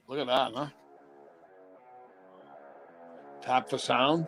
Look at that, huh? Tap for sound.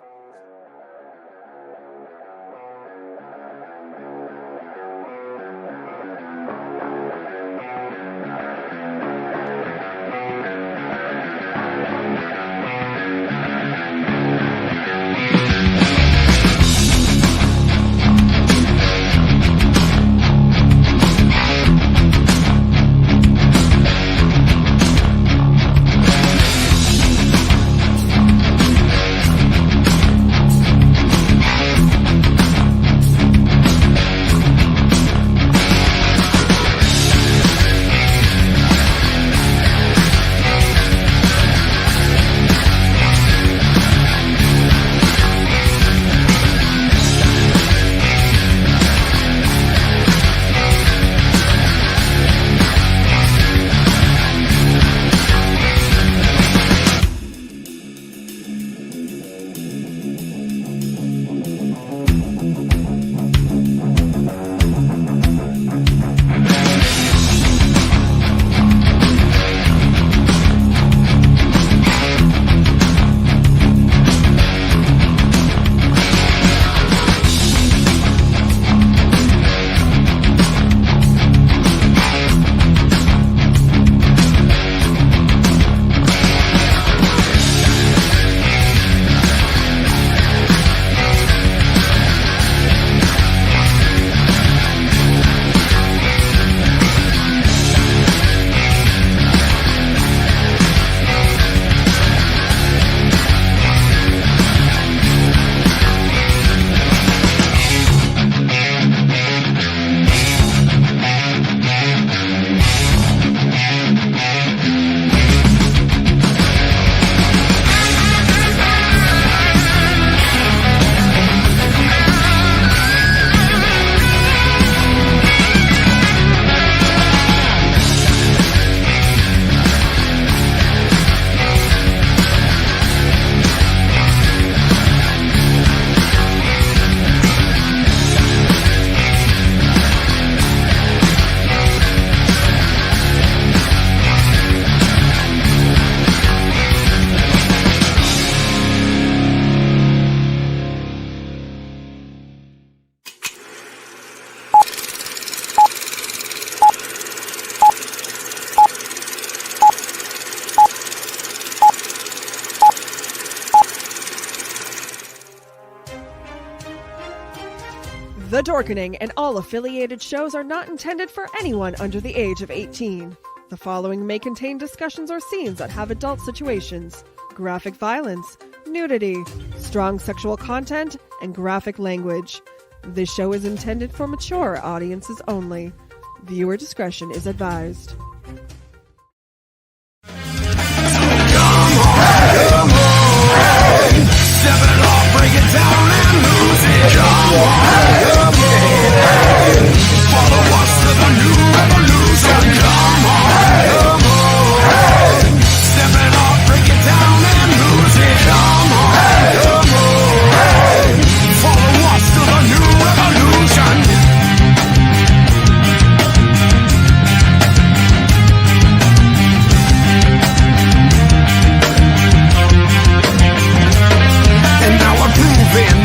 The Dorkening and all affiliated shows are not intended for anyone under the age of 18. The following may contain discussions or scenes that have adult situations, graphic violence, nudity, strong sexual content, and graphic language. This show is intended for mature audiences only. Viewer discretion is advised. Step it off, break it down and lose it. Come on, follow us to the new revolution. Come on, step it off, break it down and lose it. Come on, follow us to the new revolution.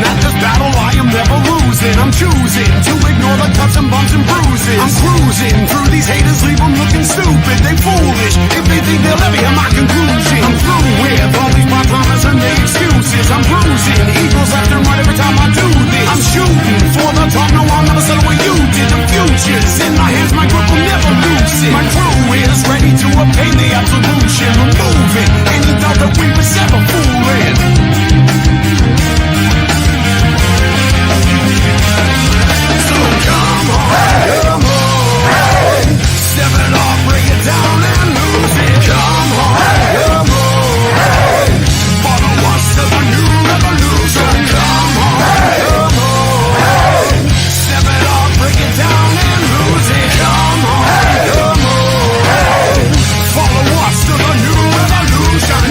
That this battle I am never losing. I'm choosing to ignore the cuts and bumps and bruises. I'm cruising through these haters, leave them looking stupid. They foolish if they think they'll ever hear my conclusion. I'm through with all these my promise and their excuses. I'm bruising eagles left and right every time I do this. I'm shooting for the top, no I'll never settle what you did. The future's in my hands, my grip will never loosen. My crew is ready to obtain the absolution. Removing any doubt that we was ever fooling. Come on, step it off, break it down and lose it. Come on, follow us to the new revolution. Come on, step it off, break it down and lose it. Come on, follow us to the new revolution.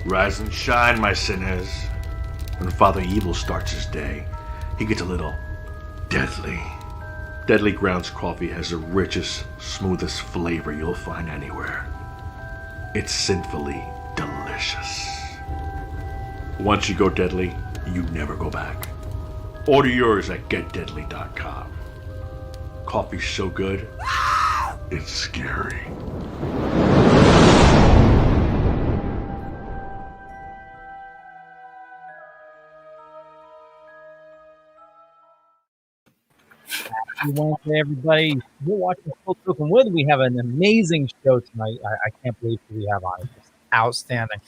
Rise and shine, my sinners. When Father Evil starts his day, he gets a little deadly. Deadly Grounds coffee has the richest, smoothest flavor you'll find anywhere. It's sinfully delicious. Once you go Deadly, you never go back. Order yours at getdeadly.com. Coffee's so good, it's scary. Wednesday, everybody. You're watching Still Toking With. We have an amazing show tonight. I can't believe who we have on. It's just outstanding.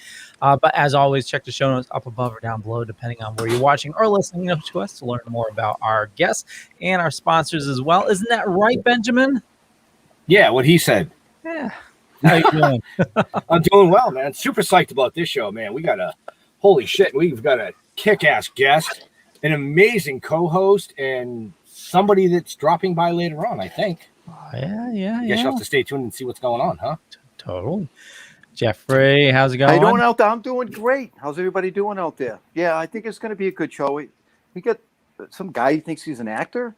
But as always, check the show notes up above or down below, depending on where you're watching or listening to us, to learn more about our guests and our sponsors as well. Isn't that right, Benjamin? Yeah, what he said. Yeah. How you doing? I'm doing well, man. Super psyched about this show, man. We've got a kick-ass guest, an amazing co-host, and somebody that's dropping by later on, I think. Yeah. Guess you'll have to stay tuned and see what's going on, huh? Totally. Jeffrey, how's it going? How you doing out there? I'm doing great. How's everybody doing out there? Yeah, I think it's going to be a good show. We got some guy who thinks he's an actor,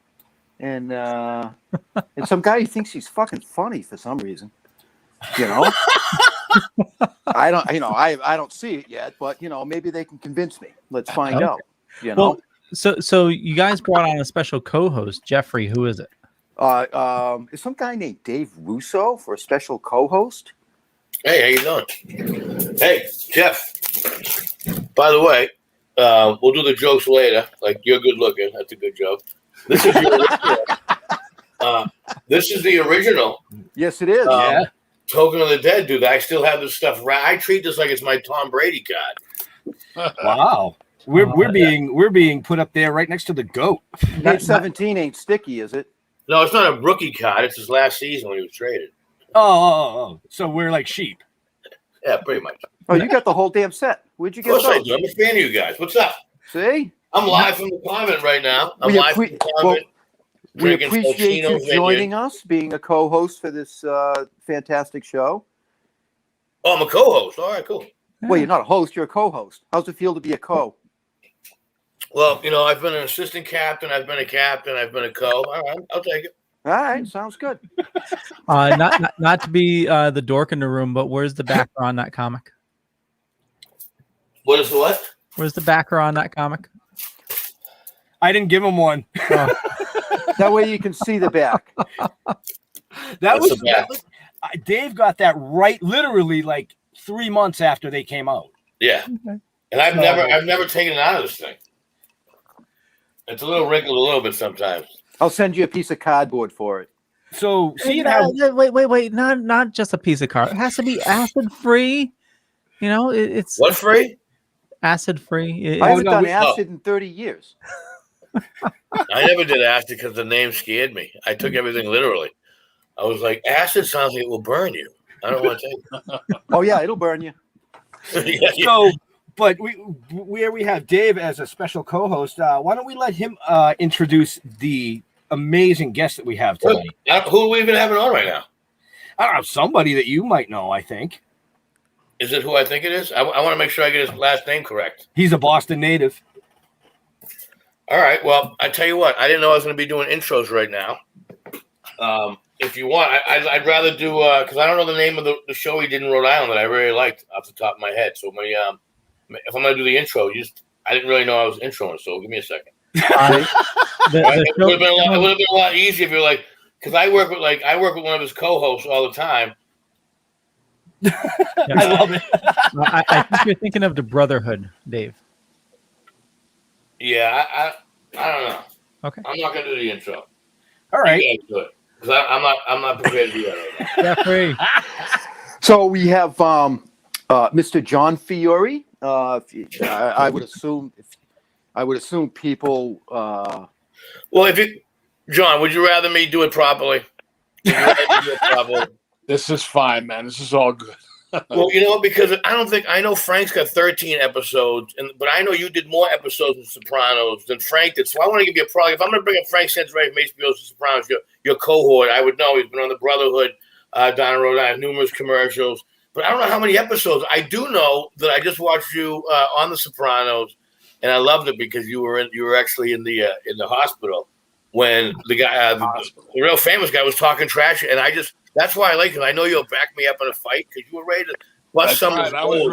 and some guy who thinks he's fucking funny for some reason. You know, I don't see it yet, but maybe they can convince me. Let's find out. You know. Well, so you guys brought on a special co-host, Jeffrey. Who is it? Is some guy named Dave Russo for a special co-host? Hey, how you doing? Hey, Jeff. By the way, we'll do the jokes later. Like, you're good looking. That's a good joke. This is the original. This is the original. Yes, it is. Yeah. Token of the Dead, dude. I still have this stuff. I treat this like it's my Tom Brady card. Wow. We're being put up there right next to the GOAT. Page 17 ain't sticky, is it? No, it's not a rookie card. It's his last season when he was traded. Oh. So we're like sheep. Yeah, pretty much. Oh, you got the whole damn set. Where'd you Of get course I those? do. I'm a fan of you guys. What's up? See? I'm live from the convent right now. I'm We live from the convent. We drinking appreciate you Tolcinos joining us, being a co-host for this fantastic show. Oh, I'm a co-host. All right, cool. Well, you're not a host, you're a co-host. How's it feel to be a co? Well, I've been an assistant captain. I've been a captain. I've been a co. All right, I'll take it. All right, sounds good. Not to be the dork in the room, but where's the backer on that comic? What is what? Where's the backer on that comic? I didn't give him one. Oh. That way you can see the back. What's the back? Dave got that right literally like 3 months after they came out. Yeah. Okay. And I've never taken it out of this thing. It's a little wrinkled a little bit sometimes. I'll send you a piece of cardboard for it. So seeing how Wait, not just a piece of card. It has to be acid free. It's What free? acid free. I haven't done we- acid in 30 years. I never did acid because the name scared me. I took everything literally. I was like, acid sounds like it will burn you. I don't want to take it. Oh, yeah, it'll burn you. Yeah. So, but we have Dave as a special co-host. Why don't we let him introduce the amazing guest that we have tonight? Who are we even having on right now? I don't know, somebody that you might know. I think Is it who I think it is? I want to make sure I get his last name correct. he's a Boston native. All right. Well, I tell you what. I didn't know I was going to be doing intros right now. If you want, I'd rather do because I don't know the name of the show he did in Rhode Island that I really liked off the top of my head. So if I'm going to do the intro, I didn't really know I was introing. So give me a second. It would have been a lot easier if you're like, because I work with one of his co-hosts all the time. I love it. I think you're thinking of the Brotherhood, Dave. Yeah, I don't know. Okay. I'm not going to do the intro. All right. You guys do it. Because I'm not prepared to do that right now. Jeffrey. So we have Mr. John Fiore. I would assume people. Well, John, would you rather me do it properly? Would you rather me do it properly? This is fine, man. This is all good. Well, because I know Frank's got 13 episodes, but I know you did more episodes of Sopranos than Frank did. So I want to give you a plug. If I'm going to bring up Frank Santorelli from HBO's Sopranos, your cohort, I would know he's been on the Brotherhood down in Rhode Island, numerous commercials. But I don't know how many episodes. I do know that I just watched you on the Sopranos, and I loved it because you were actually in the hospital. when the guy, the real famous guy, was talking trash, and that's why I like him. I know you'll back me up in a fight because you were ready to bust someone's I was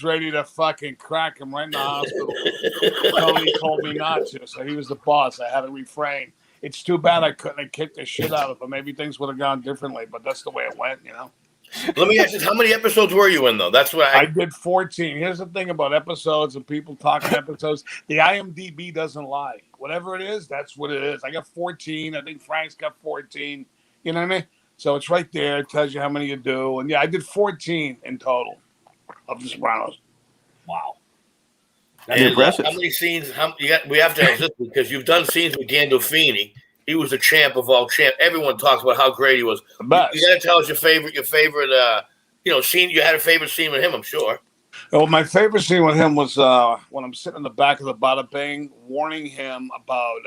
ready to fucking crack him right in the hospital. Tony told me not to, so he was the boss. I had to refrain. It's too bad I couldn't have kicked the shit out of him. Maybe things would have gone differently, but that's the way it went, you know. Let me ask you, how many episodes were you in, though? That's what I did 14. Here's the thing about episodes and people talking episodes. The IMDb doesn't lie. Whatever it is, that's what it is. I got 14. I think Frank's got 14. You know what I mean? So it's right there. It tells you how many you do. And, yeah, I did 14 in total of The Sopranos. Wow. That's impressive. How many scenes? We have to have this because you've done scenes with Gandolfini. He was the champ of all champ. Everyone talks about how great he was. The best. You got to tell us your favorite, scene. You had a favorite scene with him, I'm sure. Well, my favorite scene with him was when I'm sitting in the back of the Bada Bing warning him about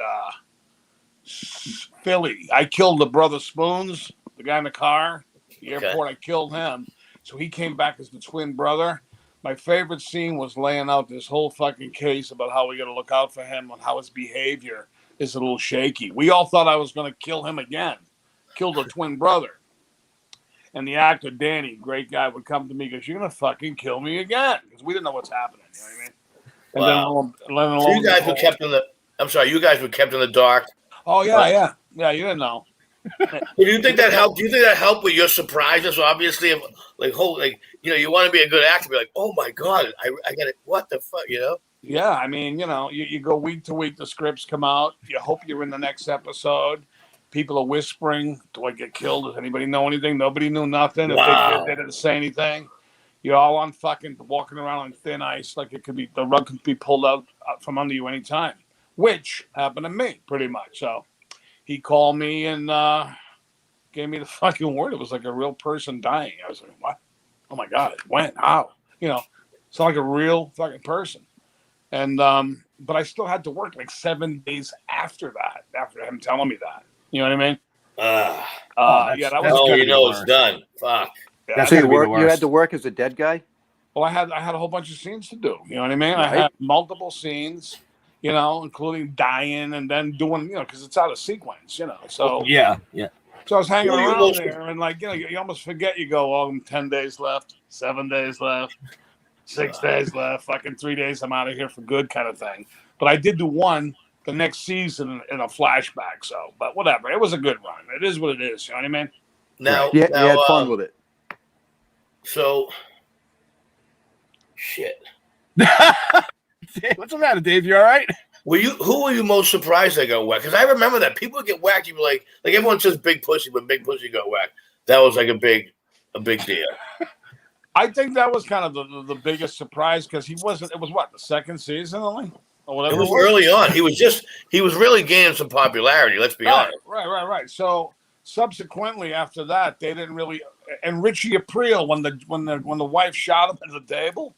Philly. I killed the brother Spoons, the guy in the car, the airport. I killed him. So he came back as the twin brother. My favorite scene was laying out this whole fucking case about how we got to look out for him and how his behavior is a little shaky. We all thought I was going to kill him again, kill the twin brother. And the actor, Danny, great guy, would come to me and goes, "You're going to fucking kill me again." Because we didn't know what's happening. You know what I mean? And So you guys were kept in the, you guys were kept in the dark. Oh, yeah. Yeah, you didn't know. Do you think that helped? Do you think that helped with your surprises? Obviously, you want to be a good actor. Be like, oh my god, I got it. What the fuck, you know? Yeah, I mean, you go week to week. The scripts come out. You hope you're in the next episode. People are whispering, "Do I get killed? Does anybody know anything?" Nobody knew nothing. Wow. If they didn't say anything. You're all on fucking walking around on thin ice, like the rug could be pulled out from under you anytime, which happened to me pretty much. So. He called me and gave me the fucking word. It was like a real person dying. I was like, what? Oh, my God. When? How? It's like a real fucking person. And but I still had to work like 7 days after that, after him telling me that. You know what I mean? That was it's done. Fuck. Yeah, So you had to work as a dead guy? Well, I had a whole bunch of scenes to do. You know what I mean? Right. I had multiple scenes. Including dying and then doing, because it's out of sequence, So yeah. So I was hanging around there and you almost forget. You go, 10 days left, 7 days left, 6 days left, fucking 3 days. I'm out of here for good, kind of thing. But I did do one the next season in a flashback. So, but whatever, it was a good run. It is what it is. You know what I mean? Now, you had fun with it. So, shit. What's the matter, Dave? You all right? Who were you most surprised they got whacked? Because I remember that people get whacked. You were like everyone says big pussy, but big pussy got whacked. That was like a big deal. I think that was kind of the biggest surprise because he wasn't. It was the second season only, or whatever. It was early on. He was really gaining some popularity. Let's be honest. Right. So subsequently after that, they didn't really. And Richie Aprile, when the wife shot him at the table.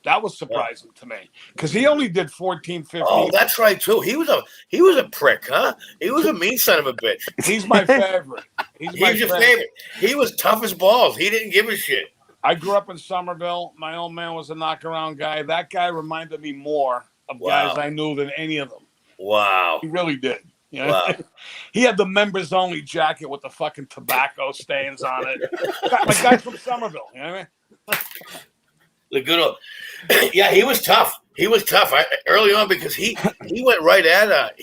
That was surprising to me because he only did 14, 15. Oh, that's right too. He was a prick, huh? He was a mean son of a bitch. He's my favorite. He's your favorite. He was tough as balls. He didn't give a shit. I grew up in Somerville. My old man was a knockaround guy. That guy reminded me more of guys I knew than any of them. Wow. He really did. Wow. He had the members only jacket with the fucking tobacco stains on it. Like guys from Somerville. You know what I mean? The good old, yeah, he was tough. He was tough early on because he went right at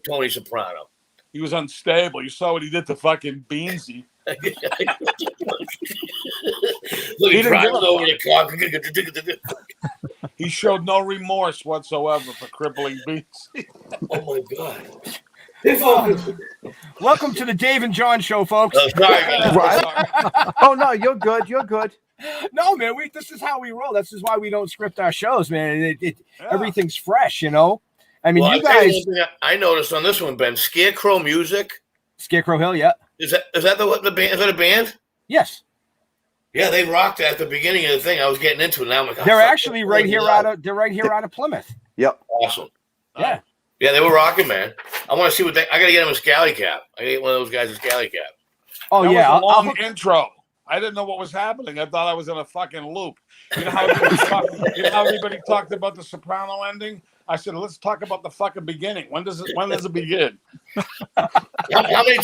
Tony Soprano. He was unstable. You saw what he did to fucking Beansy. Look, he drives over the car. He showed no remorse whatsoever for crippling Beansy. Oh my God. Welcome to the Dave and John show, folks. Oh, sorry, right? Oh no, you're good. You're good. No, man. This is how we roll. This is why we don't script our shows, man. Everything's fresh, I mean, you guys. I noticed on this one, Ben, Scarecrow Music. Scarecrow Hill, yeah. Is that the band? Is that a band? Yes. Yeah, they rocked at the beginning of the thing. I was getting into it. Now I'm like, they're actually right here out of Plymouth. Yep. Awesome. Yeah. Yeah, they were rocking, man. I want to see what I got to get him a scally cap. I got to get one of those guys a scally cap. Oh, that yeah. was a long intro. I didn't know what was happening. I thought I was in a fucking loop. You know how everybody talked about the Soprano ending? I said, let's talk about the fucking beginning. When does it begin? How many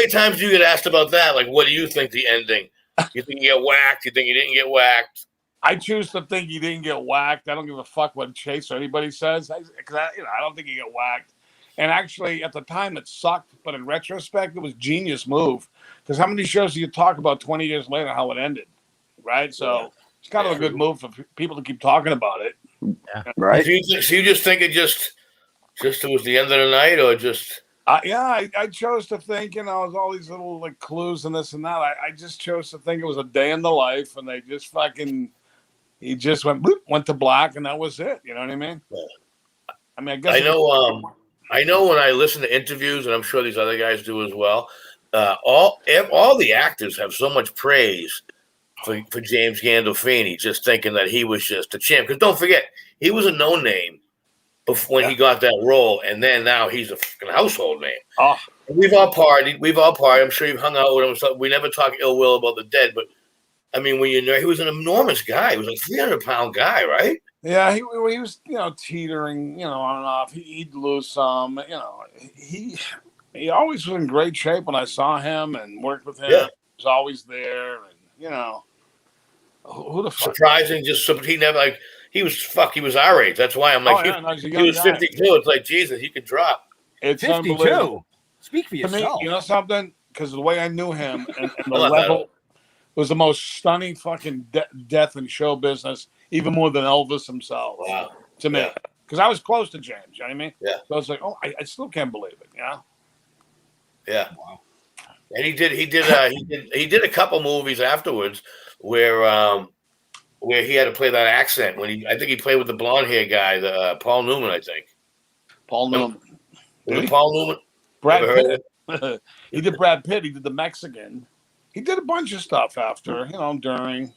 times do you get asked about that? Like, what do you think the ending? You think you get whacked? You think you didn't get whacked? I choose to think he didn't get whacked. I don't give a fuck what Chase or anybody says. I don't think he got whacked. And actually, at the time, it sucked. But in retrospect, it was a genius move. Because how many shows do you talk about 20 years later how it ended? Right? So it's kind of a good move for people to keep talking about it. Yeah. Right. So you just think it just it was the end of the night, or just? I chose to think, it was all these little like clues and this and that. I just chose to think it was a day in the life, and they just he just went to black, and that was it. You know what I mean? I mean, I guess I know when I listen to interviews, and I'm sure these other guys do as well. All the actors have so much praise for James Gandolfini, just thinking that he was just a champ. Because don't forget, he was a no name when he got that role, and then now he's a fucking household name. Oh. We've all partied. I'm sure you've hung out with him. So we never talk ill will about the dead, but I mean, when he was an enormous guy. He was a 300-pound guy, right? Yeah, he was, teetering, on and off. He'd lose some, he always was in great shape when I saw him and worked with him. Yeah. He was always there, and who the fuck? Surprising, he never he was our age. That's why I'm like, he was 52. It's like, Jesus, he could drop. It's 52. unbelievable. Speak for yourself. To me, something? Because the way I knew him and the level was the most stunning fucking death in show business, even more than Elvis himself. Wow. To me. Because I was close to James, you know what I mean? Yeah. So I was like, I still can't believe it, Yeah. Wow. And he did a couple movies afterwards where he had to play that accent I think he played with the blonde hair guy, the Paul Newman, I think. Paul Newman. Was it Paul Newman? Brad Pitt. He did Brad Pitt. He did the Mexican. He did a bunch of stuff after, during.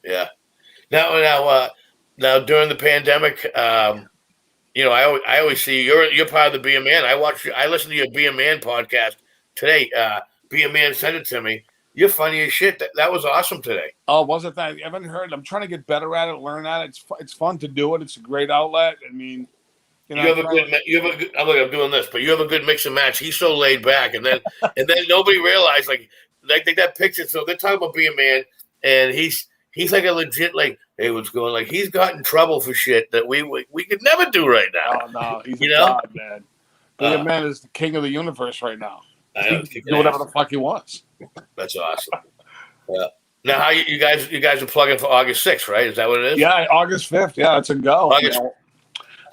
Yeah. Now during the pandemic, I always see you're part of the Be a Man. I listened to your Be a Man podcast today. Be a Man sent it to me. You're funny as shit. That was awesome today. Oh, wasn't that? I haven't heard. I'm trying to get better at it, learn at it. It's fun to do it. It's a great outlet. I mean, I'm doing this, but you have a good mix and match. He's so laid back, and then nobody realized like that picture. So they're talking about Be a Man, and he's like a legit hey, what's going? Like he's got in trouble for shit that we could never do right now. Oh no, he's a god, man. Be a Man is the king of the universe right now. He can do whatever the fuck he wants. That's awesome. Yeah. Now, how you guys are plugging for August 6th, right? Is that what it is? Yeah, August 5th. Yeah, it's a go.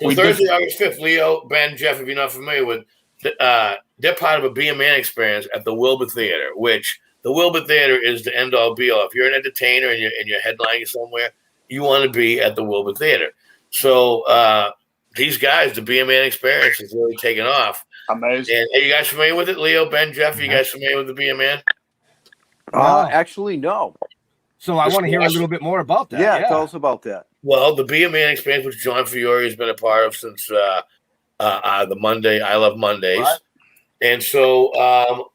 Thursday, August 5th. Leo, Ben, Jeff, if you're not familiar with, they're part of a Be a Man experience at the Wilbur Theater, which the Wilbur Theater is the end all be all. If you're an entertainer and you're headlining somewhere, you want to be at the Wilbur Theater. So these guys, the Be a Man experience is really taking off. Amazing. And are you guys familiar with it? Leo, Ben, Jeff, are you guys familiar with the Be a Man? Actually, no. So I want to hear a little bit more about that. Yeah, tell us about that. Well, the Be a Man experience, which John Fiore has been a part of since the Monday, I Love Mondays. Right. And so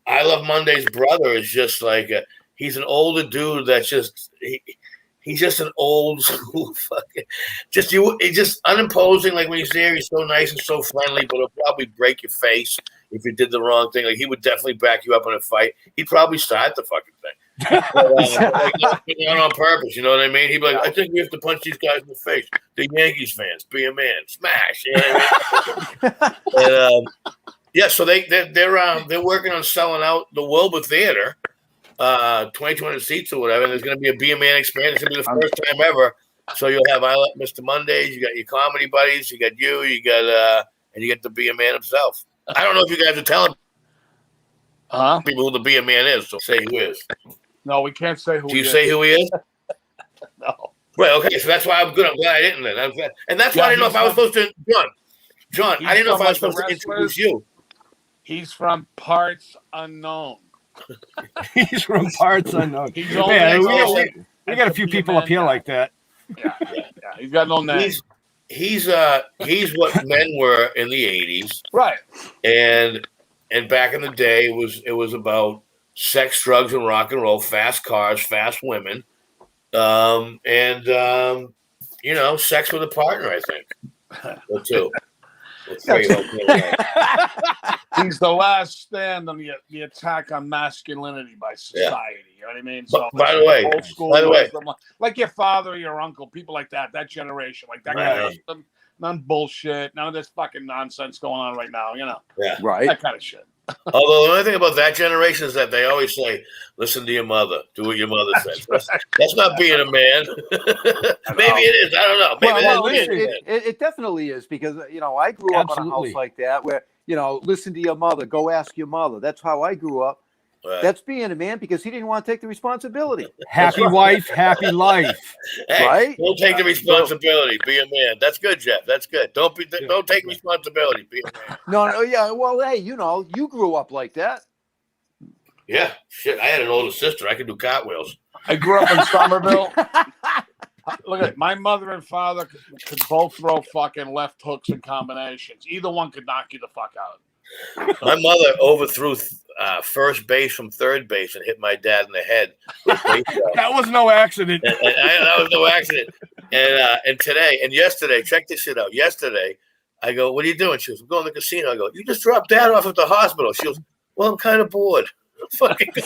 I Love Mondays' brother is just like, he's an older dude that's just, he's just an old school fucking, he's just unimposing. Like when he's there, he's so nice and so friendly, but he'll probably break your face if you did the wrong thing. Like he would definitely back you up in a fight. He'd probably start the fucking thing. Not on purpose, you know what I mean? He'd be like, I think we have to punch these guys in the face. The Yankees fans, Be a Man, smash. You know what I mean? And, so they're working on selling out the Wilbur Theater, 2,200 seats or whatever. And there's going to be a Be a Man experience. It's going to be the first time ever. So you'll have I Love Mr. Mondays. You got your comedy buddies. You got and you get the Be a Man himself. I don't know if you guys are telling people who the Be a Man is. So say who is. No, we can't say who. Do you say who he is? No. Right. Okay. So that's why I'm good. I'm glad I didn't. Then. And that's why I didn't know if I was supposed to. John. I didn't know if I was supposed to introduce you. He's from parts unknown. He's from parts unknown. We got a few people up here like that. Yeah. He's got no name. He's what men were in the 80s. Right. And back in the day, it was about sex, drugs, and rock and roll, fast cars, fast women, sex with a partner, I think. Or two. Or three. He's the last stand on the attack on masculinity by society. You know what I mean? So, by the way, old school wisdom, like your father or your uncle, people like that generation, like that kind of wisdom, none bullshit, none of this fucking nonsense going on right now, you know? Yeah. Right. That kind of shit. Although the only thing about that generation is that they always say, listen to your mother. Do what your mother says. That's not being a man. Maybe it is. I don't know. Maybe it definitely is because, you know, I grew up in a house like that where, you know, listen to your mother. Go ask your mother. That's how I grew up. Right. That's being a man because he didn't want to take the responsibility. Happy wife, happy life. Hey, right? Don't take the responsibility. Be a man. That's good, Jeff. That's good. Don't take responsibility. Be a man. No, yeah. Well, hey, you know, you grew up like that. Yeah, shit. I had an older sister. I could do cartwheels. I grew up in Somerville. Look at it. My mother and father could both throw fucking left hooks and combinations. Either one could knock you the fuck out. My mother overthrew first base from third base and hit my dad in the head. That was no accident. That was no accident. And yesterday, check this shit out. Yesterday, I go, "What are you doing?" She goes, "I'm going to the casino." I go, "You just dropped Dad off at the hospital." She goes, "Well, I'm kind of bored." Fucking the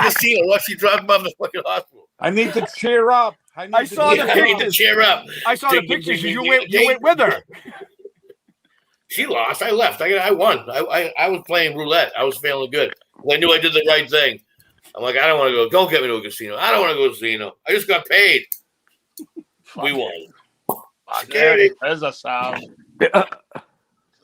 casino. What she dropped him off at the fucking hospital. I need to cheer up. I need to cheer up. I saw the pictures. You went with her. She lost. I left. I won. I was playing roulette. I was feeling good. I knew I did the right thing. I'm like, I don't want to go. Don't get me to a casino. I don't want to go to a casino. I just got paid. We won. There's a sound.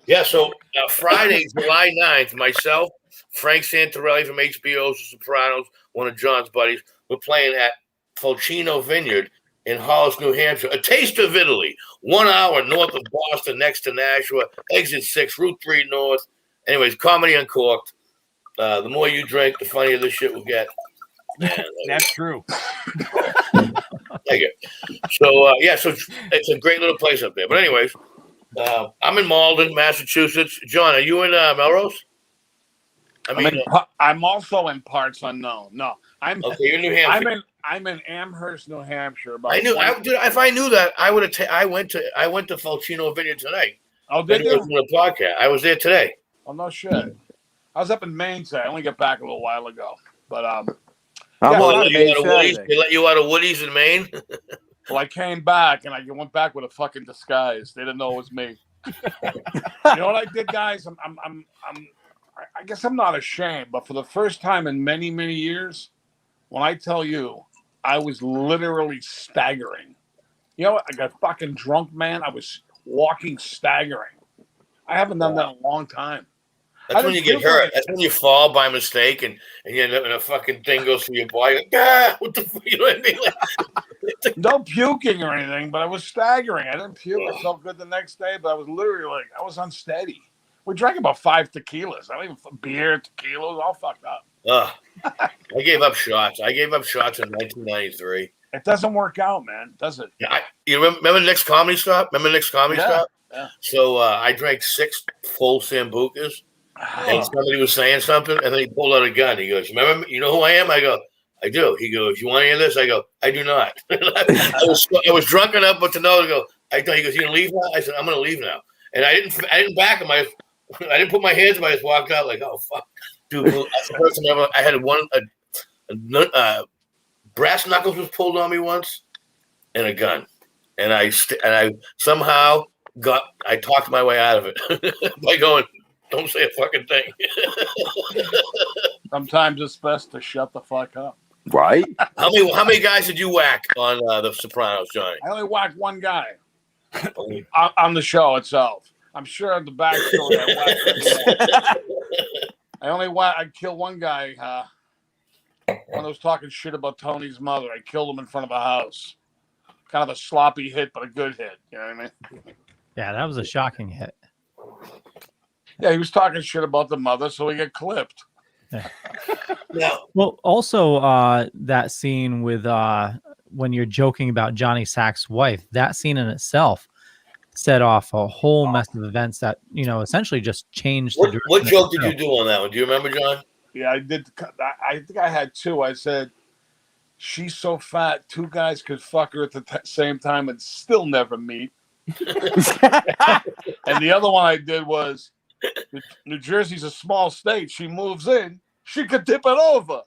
Yeah, so Friday, July 9th, myself, Frank Santarelli from HBO's The Sopranos, one of John's buddies, we're playing at Fulcino Vineyard in Hollis, New Hampshire. A taste of Italy. 1 hour north of Boston, next to Nashua. Exit 6, Route 3 North. Anyways, Comedy Uncorked. The more you drink, the funnier this shit will get. Man, that's true. Thank you. So, so it's a great little place up there. But anyways, I'm in Malden, Massachusetts. John, are you in Melrose? I'm also in parts unknown. No, I'm okay. You're in New Hampshire. I'm in Amherst, New Hampshire. If I knew that, I would have. I went to Fulcino Vineyard tonight. Oh, did you? The podcast. I was there today. Oh no shit. I was up in Maine today. I only got back a little while ago. But they let you out of Woody's in Maine. Well, I came back and I went back with a fucking disguise. They didn't know it was me. You know what I did, guys? I guess I'm not ashamed, but for the first time in many, many years, when I tell you, I was literally staggering. You know what? I got fucking drunk, man. I was walking staggering. I haven't done that in a long time. That's when you get hurt. That's when you fall by mistake and you end up in a fucking thing goes through your body. Like, what the fuck? You know what I mean? Like, no puking or anything, but I was staggering. I didn't puke. I felt good the next day, but I was literally like, I was unsteady. We drank about 5 tequilas. I don't even beer, tequilas, all fucked up. I gave up shots. I gave up shots in 1993. It doesn't work out, man, does it? Yeah, you remember Nick's Comedy Stop? Stop? Yeah. So I drank 6 full Sambucas, and somebody was saying something, and then he pulled out a gun. He goes, "Remember, you know who I am?" I go, "I do." He goes, "You want any of this?" I go, "I do not." I was drunk enough, but to know to go. He goes, "You gonna leave now?" I said, "I'm gonna leave now," and I didn't back him. I didn't put my hands up. I just walked out like, "Oh fuck, dude!" That's the first time ever. I had a brass knuckles was pulled on me once, and a gun, and I somehow I talked my way out of it by going, "Don't say a fucking thing." Sometimes it's best to shut the fuck up. Right? How many guys did you whack on The Sopranos, Johnny? I only whacked one guy on the show itself. I'm sure the backstory I killed one guy when I was talking shit about Tony's mother. I killed him in front of a house. Kind of a sloppy hit, but a good hit. You know what I mean? Yeah, that was a shocking hit. Yeah, he was talking shit about the mother, so he got clipped. Yeah. Well, also that scene with when you're joking about Johnny Sack's wife, that scene in itself set off a whole mess of events that, essentially just changed. What joke did you do on that one? Do you remember, John? Yeah, I did. I think I had 2. I said, "She's so fat, 2 guys could fuck her at the same time and still never meet." And the other one I did was New Jersey's a small state. She moves in, she could tip it over.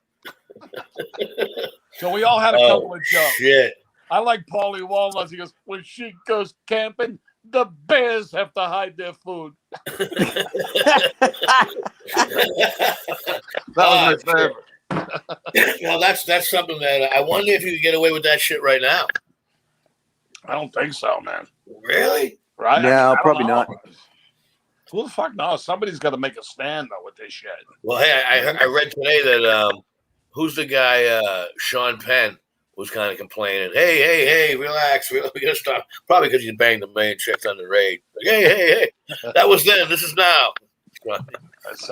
So we all had a couple of jokes. Shit. I like Paulie Walnuts. He goes, when she goes camping, the bears have to hide their food. That was my favorite. Well, that's something that I wonder if you could get away with that shit right now. I don't think so, man. Really? Right? No, I don't probably know. not. Who the fuck knows? Somebody's got to make a stand though with this shit. Well, hey, I read today that who's the guy? Sean Penn was kind of complaining. Hey, relax. We gotta stop. Probably because he's banged the main chicks on the raid. Like, hey, that was then. This is now. That's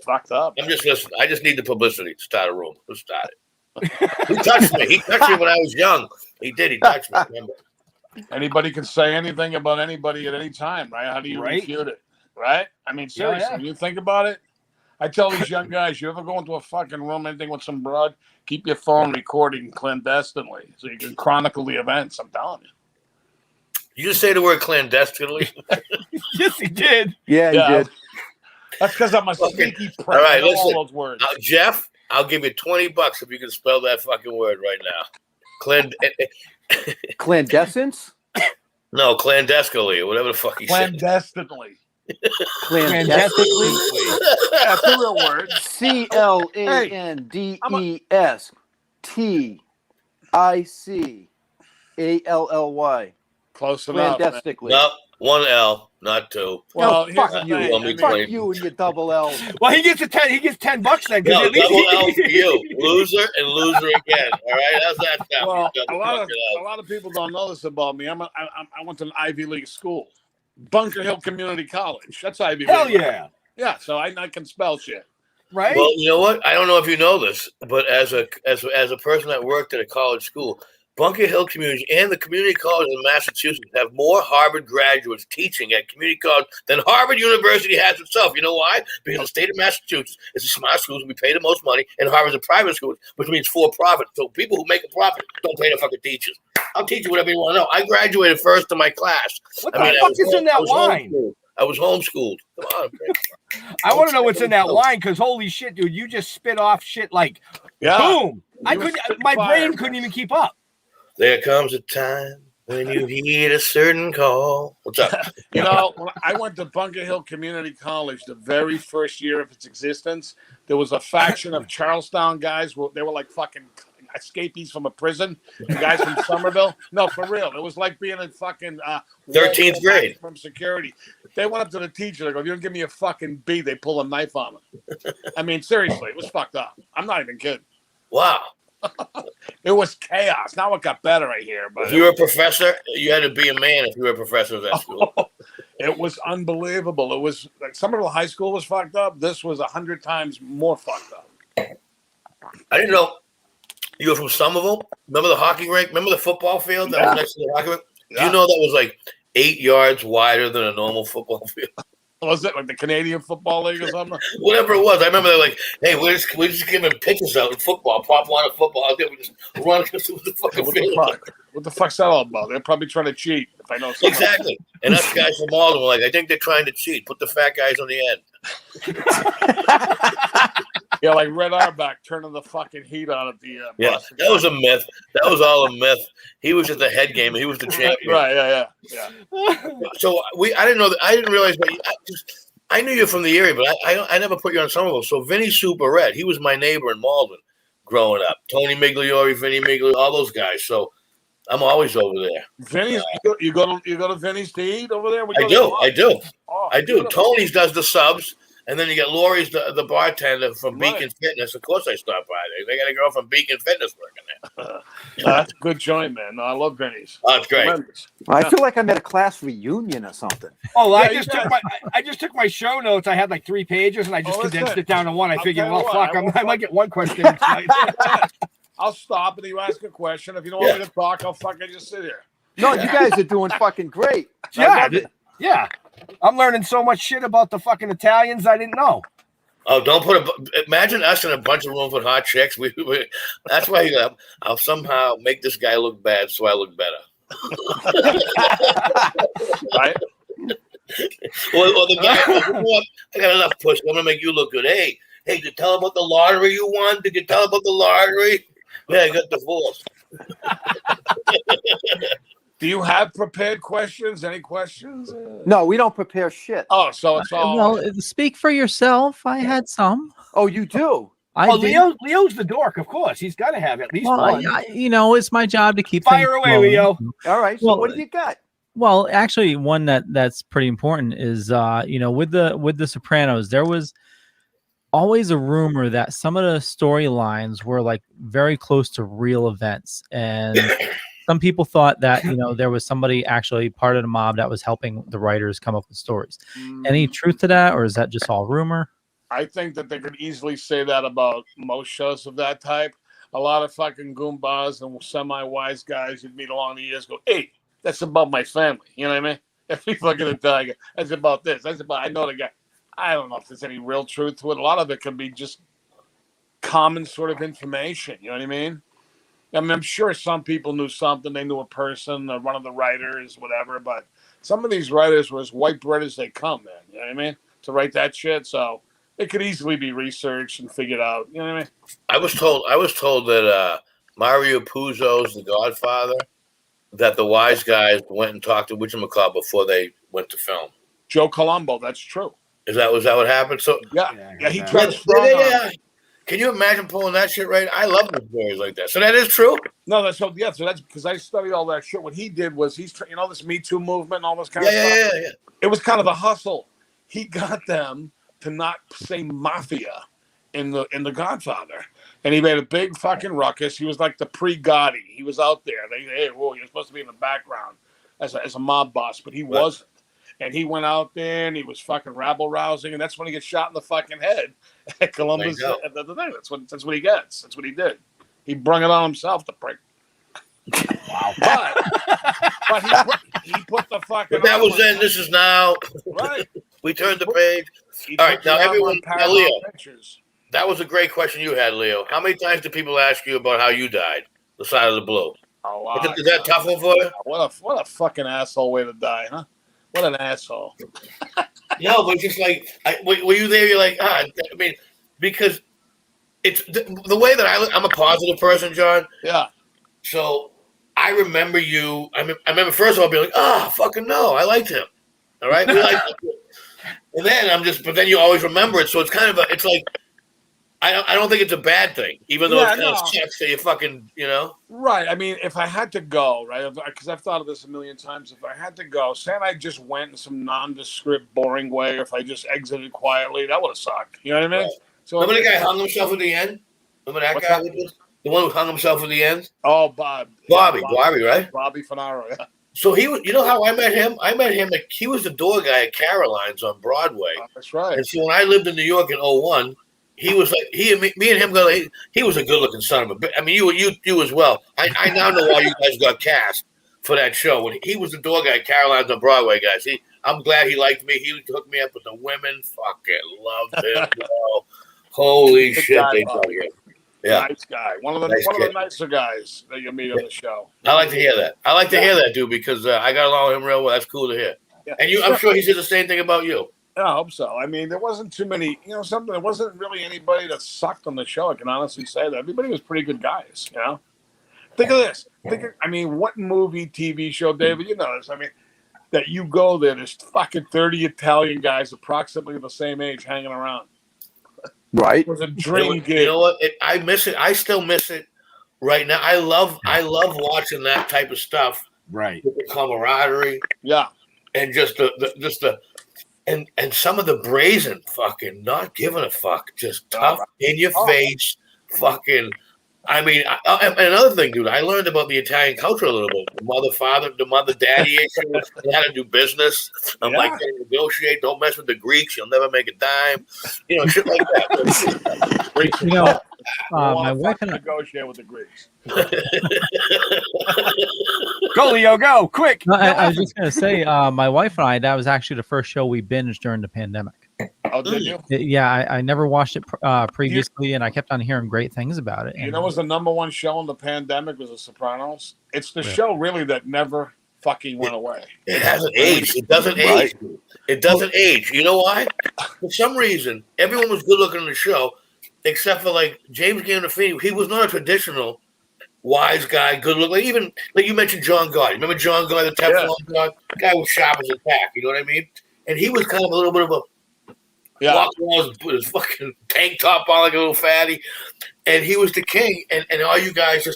fucked up. I'm just listening. I just need the publicity to start a room. Let's start it. He touched me. He touched me when I was young. He did. He touched me. Remember? Anybody can say anything about anybody at any time, right? How do you refute it, right? I mean, seriously, when you think about it, I tell these young guys, you ever go into a fucking room, anything with some broad, keep your phone recording clandestinely so you can chronicle the events. I'm telling you. You just say the word clandestinely? Yes, he did. Yeah, he did. That's because I'm a sneaky prick. All right, listen. All those words. Jeff, I'll give you $20 if you can spell that fucking word right now. Clandestines? No, clandestinely, or whatever the fuck he said. Clandestinely. Clandestinely? That's a real word. CLANDESTICALLY. Close enough. Clandestinely. No, one L, not two. Well, fuck here's the you. thing. Fuck you and your double L. Well, he gets $10 then. No, double L for you. Loser and loser again. All right? How's that sound? Well, a lot of people don't know this about me. I went to an Ivy League school. Bunker Hill Community College. That's Ivy League. Hell yeah. Yeah, so I can spell shit. Right? Well, you know what? I don't know if you know this, but as a person that worked at a college school, Bunker Hill Community and the community colleges in Massachusetts have more Harvard graduates teaching at community college than Harvard University has itself. You know why? Because the state of Massachusetts is a smart school, we pay the most money, and Harvard's a private school, which means for profit. So people who make a profit don't pay the fucking teachers. I'll teach you whatever you want to know. I graduated first in my class. What the fuck is in that wine? I was homeschooled. Come on, I want to know what's in that wine because holy shit, dude, you just spit off shit like boom. My brain couldn't even keep up. There comes a time when you heed a certain call. What's up? You know, when I went to Bunker Hill Community College the very first year of its existence, there was a faction of Charlestown guys. They were like fucking escapees from a prison. And guys from Somerville. No, for real. It was like being in fucking 13th grade from security. They went up to the teacher. They go, "If you don't give me a fucking B," they pull a knife on them. I mean, seriously, it was fucked up. I'm not even kidding. Wow. It was chaos. Now it got better, I hear. But if you were a professor, you had to be a man if you were a professor of that school. It was unbelievable. It was like Somerville High School was fucked up. This was 100 times more fucked up. I didn't know you were from Somerville. Remember the hockey rink? Remember the football field that was next to the hockey rink? Do you know that was like 8 yards wider than a normal football field? Was it like the Canadian Football League or something? Whatever it was. I remember they're like, "Hey, we're just giving pitches out in football. Pop one of football. I'll we just run against the fucking field." What the fuck's that all about? They're probably trying to cheat. If I know something. Exactly. And us guys from Malden were like, "I think they're trying to cheat. Put the fat guys on the end." Yeah, like Red Auerbach turning the fucking heat on at the Boston. That was a myth. That was all a myth. He was just the head gamer. He was the champion. Right, yeah. So I didn't know that. I didn't realize that. I knew you from the area, but I never put you on Somerville. So Vinnie Super Red, he was my neighbor in Malden growing up. Tony Migliore, Vinnie Migliore, all those guys. So I'm always over there. Vinny's, you go to Vinny's to eat over there? I do. Tony's does the subs. And then you got Lori's, the bartender from Beacon Fitness. Of course, I stopped by there. They got a girl from Beacon Fitness working there. That's a good joint, man. No, I love Vinny's. Oh, it's great. I feel like I'm at a class reunion or something. Oh, I just took my show notes. I had like 3 pages, and I just condensed it down to one. I figured, well, fuck, I might get one question. I'll stop and you ask a question. If you don't want me to talk, I'll fucking just sit here. No, you guys are doing fucking great. Yeah. I'm learning so much shit about the fucking Italians I didn't know. Oh, don't imagine us in a bunch of rooms with hot chicks. That's why I'll somehow make this guy look bad so I look better. Right? Or the guy, I got enough push. I'm gonna make you look good. Hey, did you tell about the lottery you won? Did you tell about the lottery? Yeah, I got divorced. Do you have prepared questions? Any questions? No, we don't prepare shit. Oh, so it's all. Well, speak for yourself. I had some. Oh, you do? Well, did. Leo's the dork, of course. He's got to have at least Well, one. it's my job to keep Fire things away, flowing. Leo. All right. So Well, what do you got? Well, actually, one that's pretty important is with the Sopranos, there was always a rumor that some of the storylines were like very close to real events, and some people thought that there was somebody actually part of the mob that was helping the writers come up with stories. Any truth to that, or is that just all rumor? I think that they could easily say that about most shows of that type. A lot of fucking goombas and semi-wise guys you'd meet along the years go, hey, that's about my family. You know what I mean? If people are going to tell you, that's about this. That's about, I know the guy. I don't know if there's any real truth to it. A lot of it can be just common sort of information. You know what I mean? I mean, I'm sure some people knew something. They knew a person or one of the writers, whatever. But some of these writers were as white bread as they come, man. You know what I mean? To write that shit. So it could easily be researched and figured out. You know what I mean? I was told that Mario Puzo's The Godfather, that the wise guys went and talked to whatchamacallit before they went to film. Joe Colombo, that's true. Was that what happened? So yeah, he tried to Can you imagine pulling that shit right? I love the stories like that. So that is true? No, that's because I studied all that shit. What he did was this Me Too movement and all this kind of stuff. Yeah. It was kind of a hustle. He got them to not say mafia in the Godfather. And he made a big fucking ruckus. He was like the pre-Gotti. He was out there. Hey, whoa, you're supposed to be in the background as a mob boss, but he wasn't. And he went out there and he was fucking rabble-rousing, and that's when he gets shot in the fucking head at Columbus. That's what he gets. That's what he did. He brung it on himself, the prick. Wow. But he put the fucking... But that was then. This is now. Right. We turned the page. All right, now everyone... Now, Leo, that was a great question you had, Leo. How many times do people ask you about how you died? The side of the blue. Oh, wow. Is that tough one for you? What a fucking asshole way to die, huh? What an asshole. No, but just like, were you there? You're like, I mean, because it's the way that I'm a positive person, John. Yeah. So I remember you. I remember first of all being like, fucking no, I liked him. All right. We liked him. And then but then you always remember it. So it's kind of it's like, I don't think it's a bad thing, even though it's kind of sucks that you fucking, Right. I mean, if I had to go, right, because I've thought of this a million times, if I had to go, say I just went in some nondescript, boring way, or if I just exited quietly, that would have sucked. You know what I mean? Right. So remember the guy hung himself at the end? Remember that guy? The one who hung himself at the end? Oh, Bobby, right? Bobby Fanaro, yeah. So he was, how I met him? I met him, he was the door guy at Caroline's on Broadway. Oh, that's right. And so when I lived in New York in 2001, he was like me and him. He was a good-looking son of a bitch. I mean, you as well. I now know why you guys got cast for that show. When he was the door guy at Caroline's on Broadway, guys. I'm glad he liked me. He hooked me up with the women. Fucking loved him. Holy shit, they got him. Yeah, nice guy. One of the nicer guys that you meet on the show. I like to hear that. I like to hear that, dude, because I got along with him real well. That's cool to hear. Yeah. And I'm sure he said the same thing about you. I hope so. I mean, there wasn't too many, there wasn't really anybody that sucked on the show. I can honestly say that. Everybody was pretty good guys, Think of this. What movie, TV show, David, you know this. I mean, that you go there, there's fucking 30 Italian guys approximately the same age hanging around. Right. It was a dream gig. You know what? I miss it. I still miss it right now. I love watching that type of stuff. Right. With the camaraderie. Yeah. And just the And some of the brazen fucking not giving a fuck, just tough in your face, fucking. I mean, another thing, dude, I learned about the Italian culture a little bit. The mother-daddy issue, how to do business. I'm like, negotiate, don't mess with the Greeks, you'll never make a dime. Shit like that. My wife and I negotiate with the Greeks. Go, Leo, go quick. No, I was just gonna say, my wife and I, that was actually the first show we binged during the pandemic. Oh, did you? Yeah, I never watched it previously, and I kept on hearing great things about it. You know, was the number one show in the pandemic was The Sopranos. It's the show really that never fucking went away. It hasn't aged. It doesn't age. It doesn't age. You know why? For some reason, everyone was good looking in the show, except for like James Gandolfini. He was not a traditional wise guy, good looking. Even like you mentioned, John Gotti. Remember John Gotti, the Teflon guy? The guy was sharp as a tack. You know what I mean? And he was kind of a little bit of a walking around with his fucking tank top on like a little fatty, and he was the king. And all you guys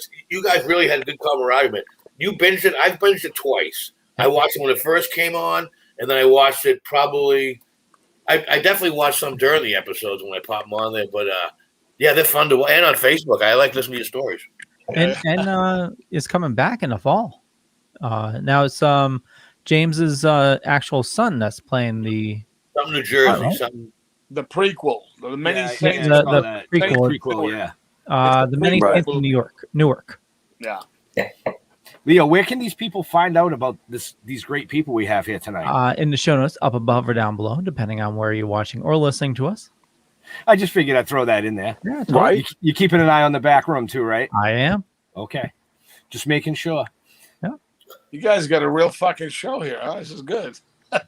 really had a good camaraderie. You binged it. I've binged it twice. I watched it when it first came on, and then I watched it probably. I definitely watched some during the episodes when I pop them on there. But yeah, they're fun to watch. And on Facebook, I like listening to your stories. And it's coming back in the fall. Now it's James's actual son that's playing the. Something New Jersey, something. The prequel, the many saints. The prequel, yeah. The many saints in Newark. Yeah. Leo, where can these people find out about these great people we have here tonight? In the show notes, up above or down below, depending on where you're watching or listening to us. I just figured I'd throw that in there. Yeah, right. You're keeping an eye on the back room too, right? I am. Okay. Just making sure. Yeah. You guys got a real fucking show here. Huh? This is good.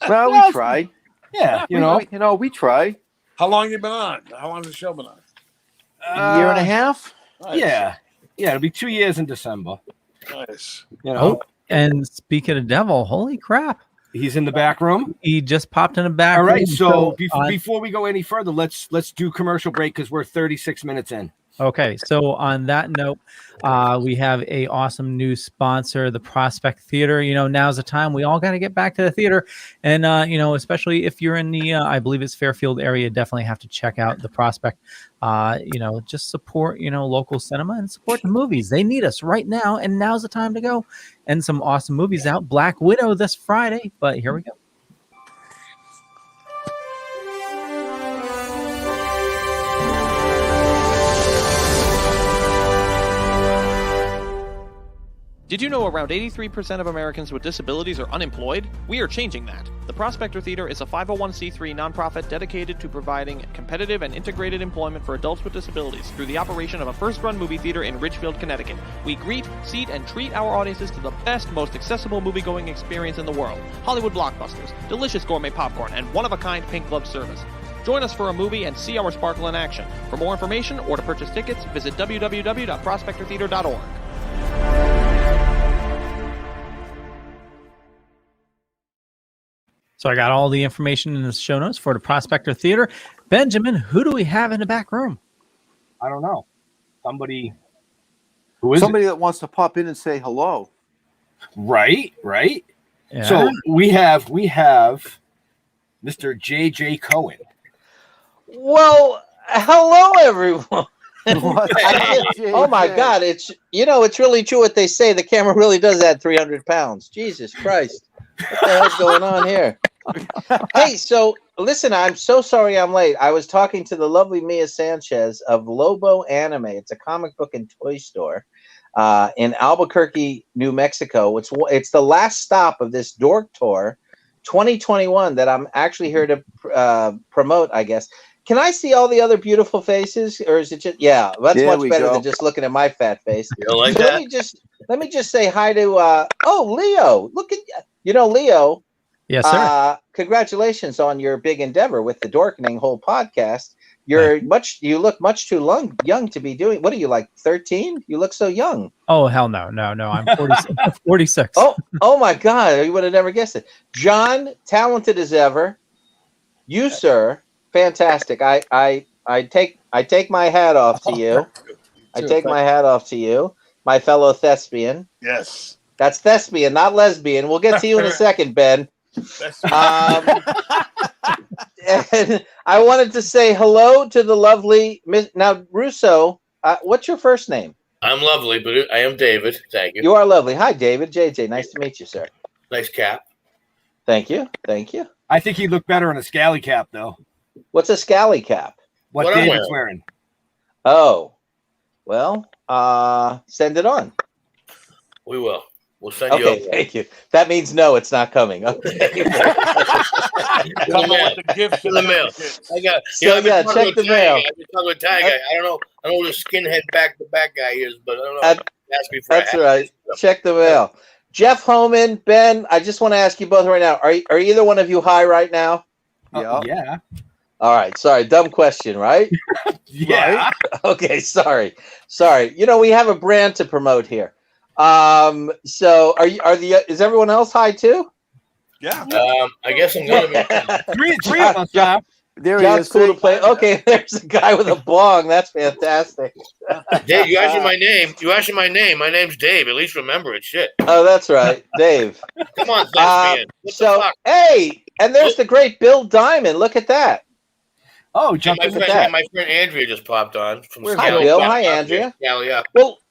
Well, we tried. Yeah, we tried. How long you been on? How long has the show been on? A year and a half. Nice. Yeah, it'll be 2 years in December. Nice. And speaking of devil, holy crap! He's in the back room. He just popped in the back room. All right, so before we go any further, let's do commercial break because we're 36 minutes in. Okay, so on that note, we have a awesome new sponsor, the Prospect Theater. You know, now's the time. We all got to get back to the theater. And, especially if you're in the, I believe it's Fairfield area, definitely have to check out the Prospect. Just support, local cinema and support the movies. They need us right now. And now's the time to go. And some awesome movies out. Black Widow this Friday. But here we go. Did you know around 83% of Americans with disabilities are unemployed? We are changing that. The Prospector Theater is a 501c3 nonprofit dedicated to providing competitive and integrated employment for adults with disabilities through the operation of a first-run movie theater in Ridgefield, Connecticut. We greet, seat, and treat our audiences to the best, most accessible movie-going experience in the world. Hollywood blockbusters, delicious gourmet popcorn, and one-of-a-kind pink glove service. Join us for a movie and see our sparkle in action. For more information or to purchase tickets, visit www.prospectortheater.org. So I got all the information in the show notes for the Prospector Theater. Benjamin, who do we have in the back room? I don't know. Somebody. Somebody that wants to pop in and say hello. Right. Yeah. So we have Mr. J.J. Cohen. Well, hello, everyone. Oh my God! It's really true what they say. The camera really does add 300 pounds. Jesus Christ! What the hell's going on here? Hey, so listen, I'm so sorry I'm late. I was talking to the lovely Mia Sanchez of Lobo Anime. It's a comic book and toy store in Albuquerque, New Mexico. It's the last stop of this Dork Tour 2021 that I'm actually here to promote, I guess. Can I see all the other beautiful faces, or is it just much better than just looking at my fat face? You like that? Let me just say hi to Leo. Look at Leo. Yes, sir. Congratulations on your big endeavor with the Dorkening whole podcast. You look much too young to be doing. What are you, like 13? You look so young. Oh hell no. I'm 46. Oh my God! You would have never guessed it. John, talented as ever. You, sir, fantastic. I take my hat off to you. I take my hat off to you, my fellow thespian. Yes. That's thespian, not lesbian. We'll get to you in a second, Ben. And I wanted to say hello to the lovely Miss. Now, Russo, what's your first name? I'm lovely, but I am David. Thank you. You are lovely. Hi, David. JJ, nice to meet you, sir. Nice cap. Thank you. I think he'd look better in a scally cap, though. What's a scally cap? What David's wearing. Oh, well, send it on. We will. We'll send you Okay, over. thank you. That means no, it's not coming. Okay. In the mail. I got. So yeah, check the mail. I've been talking with Italian guy. I don't know who the skinhead back-to-back guy is, but I don't know. Ask me for That's right. Check the mail. Jeff Homan, Ben, I just want to ask you both right now. Are either one of you high right now? Yeah. All right. Sorry. Dumb question, right? Yeah. Right? Okay. Sorry. You know, we have a brand to promote here. So is everyone else high too? Yeah. I guess I'm going to be. Three of us now. There he John's is. cool to play. Okay, there's a guy with a bong. That's fantastic. Dave, you asked me my name. My name's Dave. At least remember it. Shit. Oh, that's right, Dave. Come on, thespian. What the fuck? Hey, and there's the great Bill Diamond. Look at that. Oh, And my friend Andrea just popped on from Hi, Bill. Hi, Andrea. Yeah.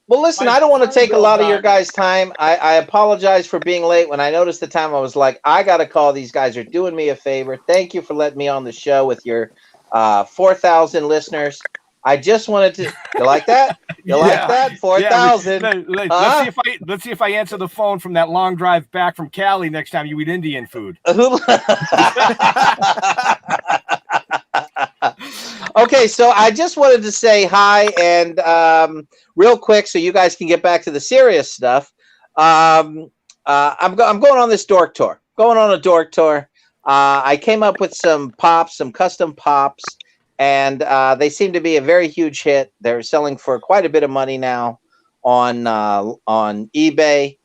Well, listen, I don't want to take a lot of your guys' time. I apologize for being late. When I noticed the time, I was like, I got to call. These guys are doing me a favor. Thank you for letting me on the show with your 4,000 listeners. I just wanted to. You like that? You like that? 4,000. Let's see if I answer the phone from that long drive back from Cali next time you eat Indian food. Okay, so I just wanted to say hi and real quick, so you guys can get back to the serious stuff. I'm going on this dork tour. Going on a dork tour. I came up with some custom pops, and they seem to be a very huge hit. They're selling for quite a bit of money now on eBay,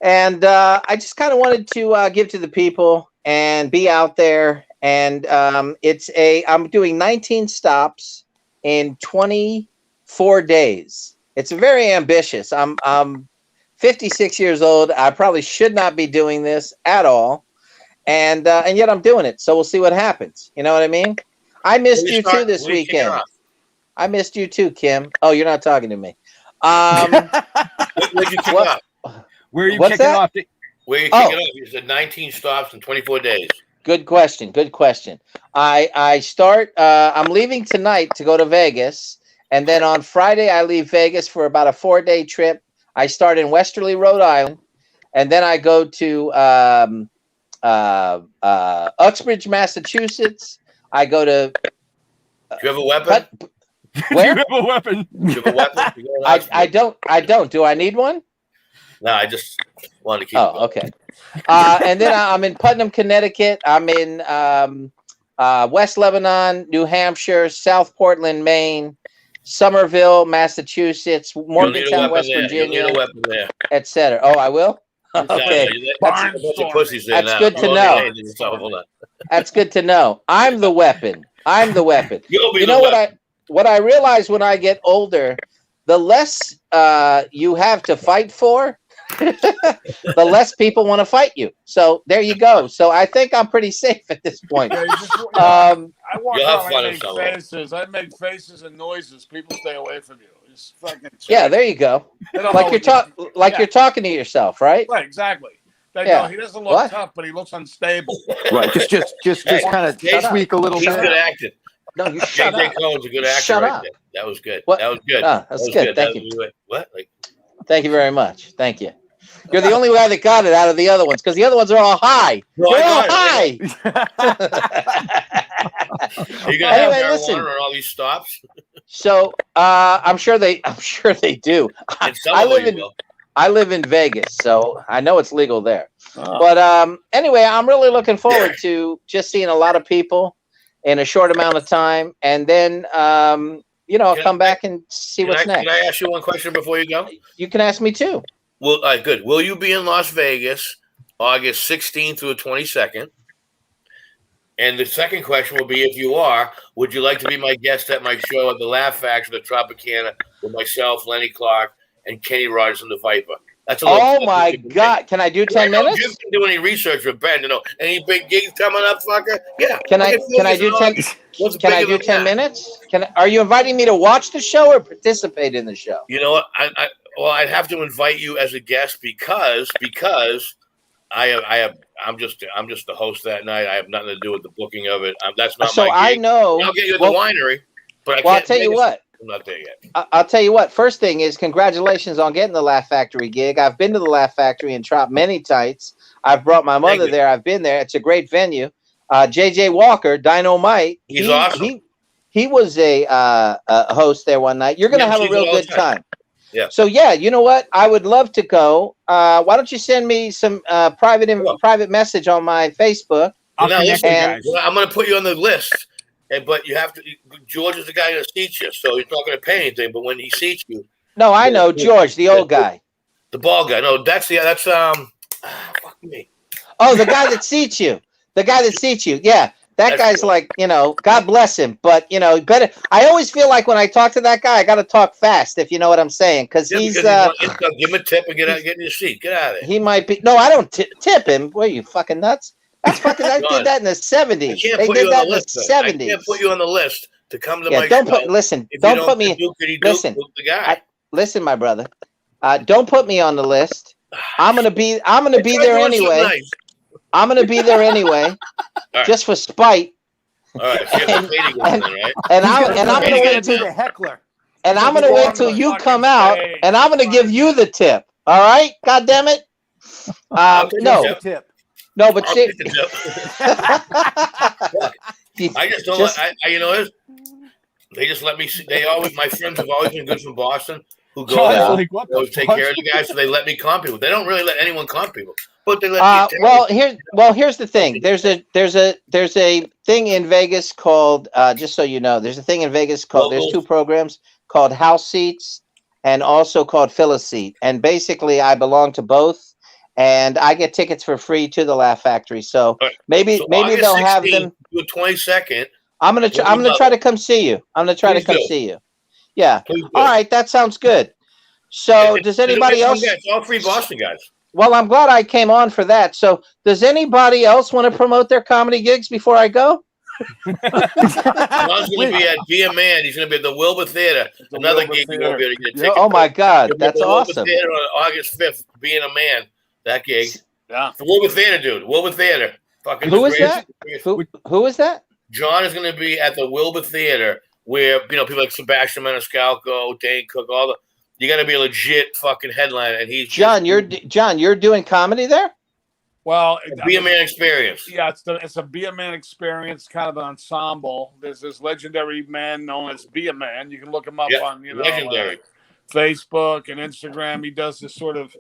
and I just kind of wanted to give to the people and be out there. And I'm doing 19 stops in 24 days. It's very ambitious. I'm 56 years old. I probably should not be doing this at all. And yet I'm doing it. So we'll see what happens. You know what I mean? I missed you too this weekend. I missed you too, Kim. Oh, you're not talking to me. Where'd you kick off? Where are you kicking off? Where are you kicking off? You said 19 stops in 24 days. Good question. I start. I'm leaving tonight to go to Vegas, and then on Friday I leave Vegas for about a 4-day trip. I start in Westerly, Rhode Island, and then I go to Uxbridge, Massachusetts. I go to. Do you have a weapon? Where? Do you have a weapon? Do you have a weapon? I don't. Do I need one? No, I just wanted to keep. Oh, okay. And then I'm in Putnam, Connecticut. I'm in West Lebanon, New Hampshire, South Portland, Maine, Somerville, Massachusetts, Morgantown, West Virginia, etc. Oh, I will? Okay. That's good to know. That's good to know. I'm the weapon. You know what I realize when I get older, the less you have to fight for, the less people want to fight you. So there you go. So I think I'm pretty safe at this point. I walk around and make faces. I make faces and noises. People stay away from you. It's fucking yeah, there you go. Like you're talking to yourself, right? Right, exactly. He doesn't look tough, but he looks unstable. Right, just kind of tweak a little bit. He's good acting. No, you shut up. Cohen's a good actor. Shut right up. there. That was good. What? That was good. That's good. Thank you. What? Thank you very much. Thank you. You're the only guy that got it out of the other ones because the other ones are all high. No, they're all high. Are you gonna have marijuana on all these stops? So I'm sure they do. I live in Vegas, so I know it's legal there. Oh. But anyway, I'm really looking forward to just seeing a lot of people in a short amount of time, and then I'll come back and see what's next. Can I ask you one question before you go? You can ask me too. Well, good. Will you be in Las Vegas August 16th through the 22nd? And the second question will be, if you are, would you like to be my guest at my show at the Laugh Factory, the Tropicana, with myself, Lenny Clark, and Kenny Rogers and the Viper? That's oh my God! Can I do 10 minutes? You can do any research with Ben. You know, any big gigs coming up, fucker? Yeah. Can I do 10? Can I do 10 minutes? Are you inviting me to watch the show or participate in the show? You know what? I'd have to invite you as a guest because I'm just the host that night. I have nothing to do with the booking of it. That's not so my gig. I know. I'll get you at the winery, but I'll tell you what. I'm not there yet. I'll tell you what. First thing is congratulations on getting the Laugh Factory gig. I've been to the Laugh Factory in Trop many times. I've brought my mother there. I've been there. It's a great venue. JJ Walker, Dynamite. He's awesome. He was a host there one night. You're going to have a real good time. Yeah. So yeah, you know what? I would love to go. Why don't you send me some private message on my Facebook? I'm going to put you on the list, but you have to. George is the guy that seats you, so he's not going to pay anything. But when he seats you, no, I know George, the old guy, the bald guy. No, that's fuck me. Oh, the guy that seats you. The guy that seats you. Yeah. That guy's like, God bless him. But, better. I always feel like when I talk to that guy, I got to talk fast, if you know what I'm saying. Because he's. Give him a tip and get in your seat. Get out of there. He might be. No, I don't tip him. What are you, fucking nuts? That's fucking. I did that in the 70s. They did that in the 70s. I can't put you on the list to come to my show. Don't put me. Listen, my brother. Don't put me on the list. I'm gonna be there anyway. Nice. I'm going to be there anyway, just for spite. All right. So and I'm going to wait till the heckler. And I'm going to wait till you come out, and I'm going to give you the tip. All right? God damn it. No. No, but I just don't. They just let me see. My friends have always been good from Boston who go there, take care of the guys, so they let me comp people. They don't really let anyone comp people. But they let here's the thing. There's a thing in Vegas called just so you know, there's a thing in Vegas called there's two programs called House Seats and also called Fill a Seat. And basically I belong to both and I get tickets for free to the Laugh Factory. So maybe they'll have them the 22nd. I'm gonna try to come see you. See you. Yeah. All right, that sounds good. So does anybody else? It's all free Boston guys. Well, I'm glad I came on for that. So does anybody else want to promote their comedy gigs before I go? John's going to be at Be a Man. He's going to be at the Wilbur Theater. Another gig you're going to be able to get tickets. Oh, my God. That's awesome. Wilbur Theater on August 5th, Being a Man. That gig. Yeah. The Wilbur Theater, dude. Wilbur Theater. Fucking Who is that? Who is that? John is going to be at the Wilbur Theater where, people like Sebastian Maniscalco, Dane Cook, all the... You got to be a legit fucking headliner, and he's John. You're doing comedy there. Well, Be a Man experience. Yeah, it's a Be a Man experience, kind of an ensemble. There's this legendary man known as Be a Man. You can look him up on Facebook and Instagram. He does this sort of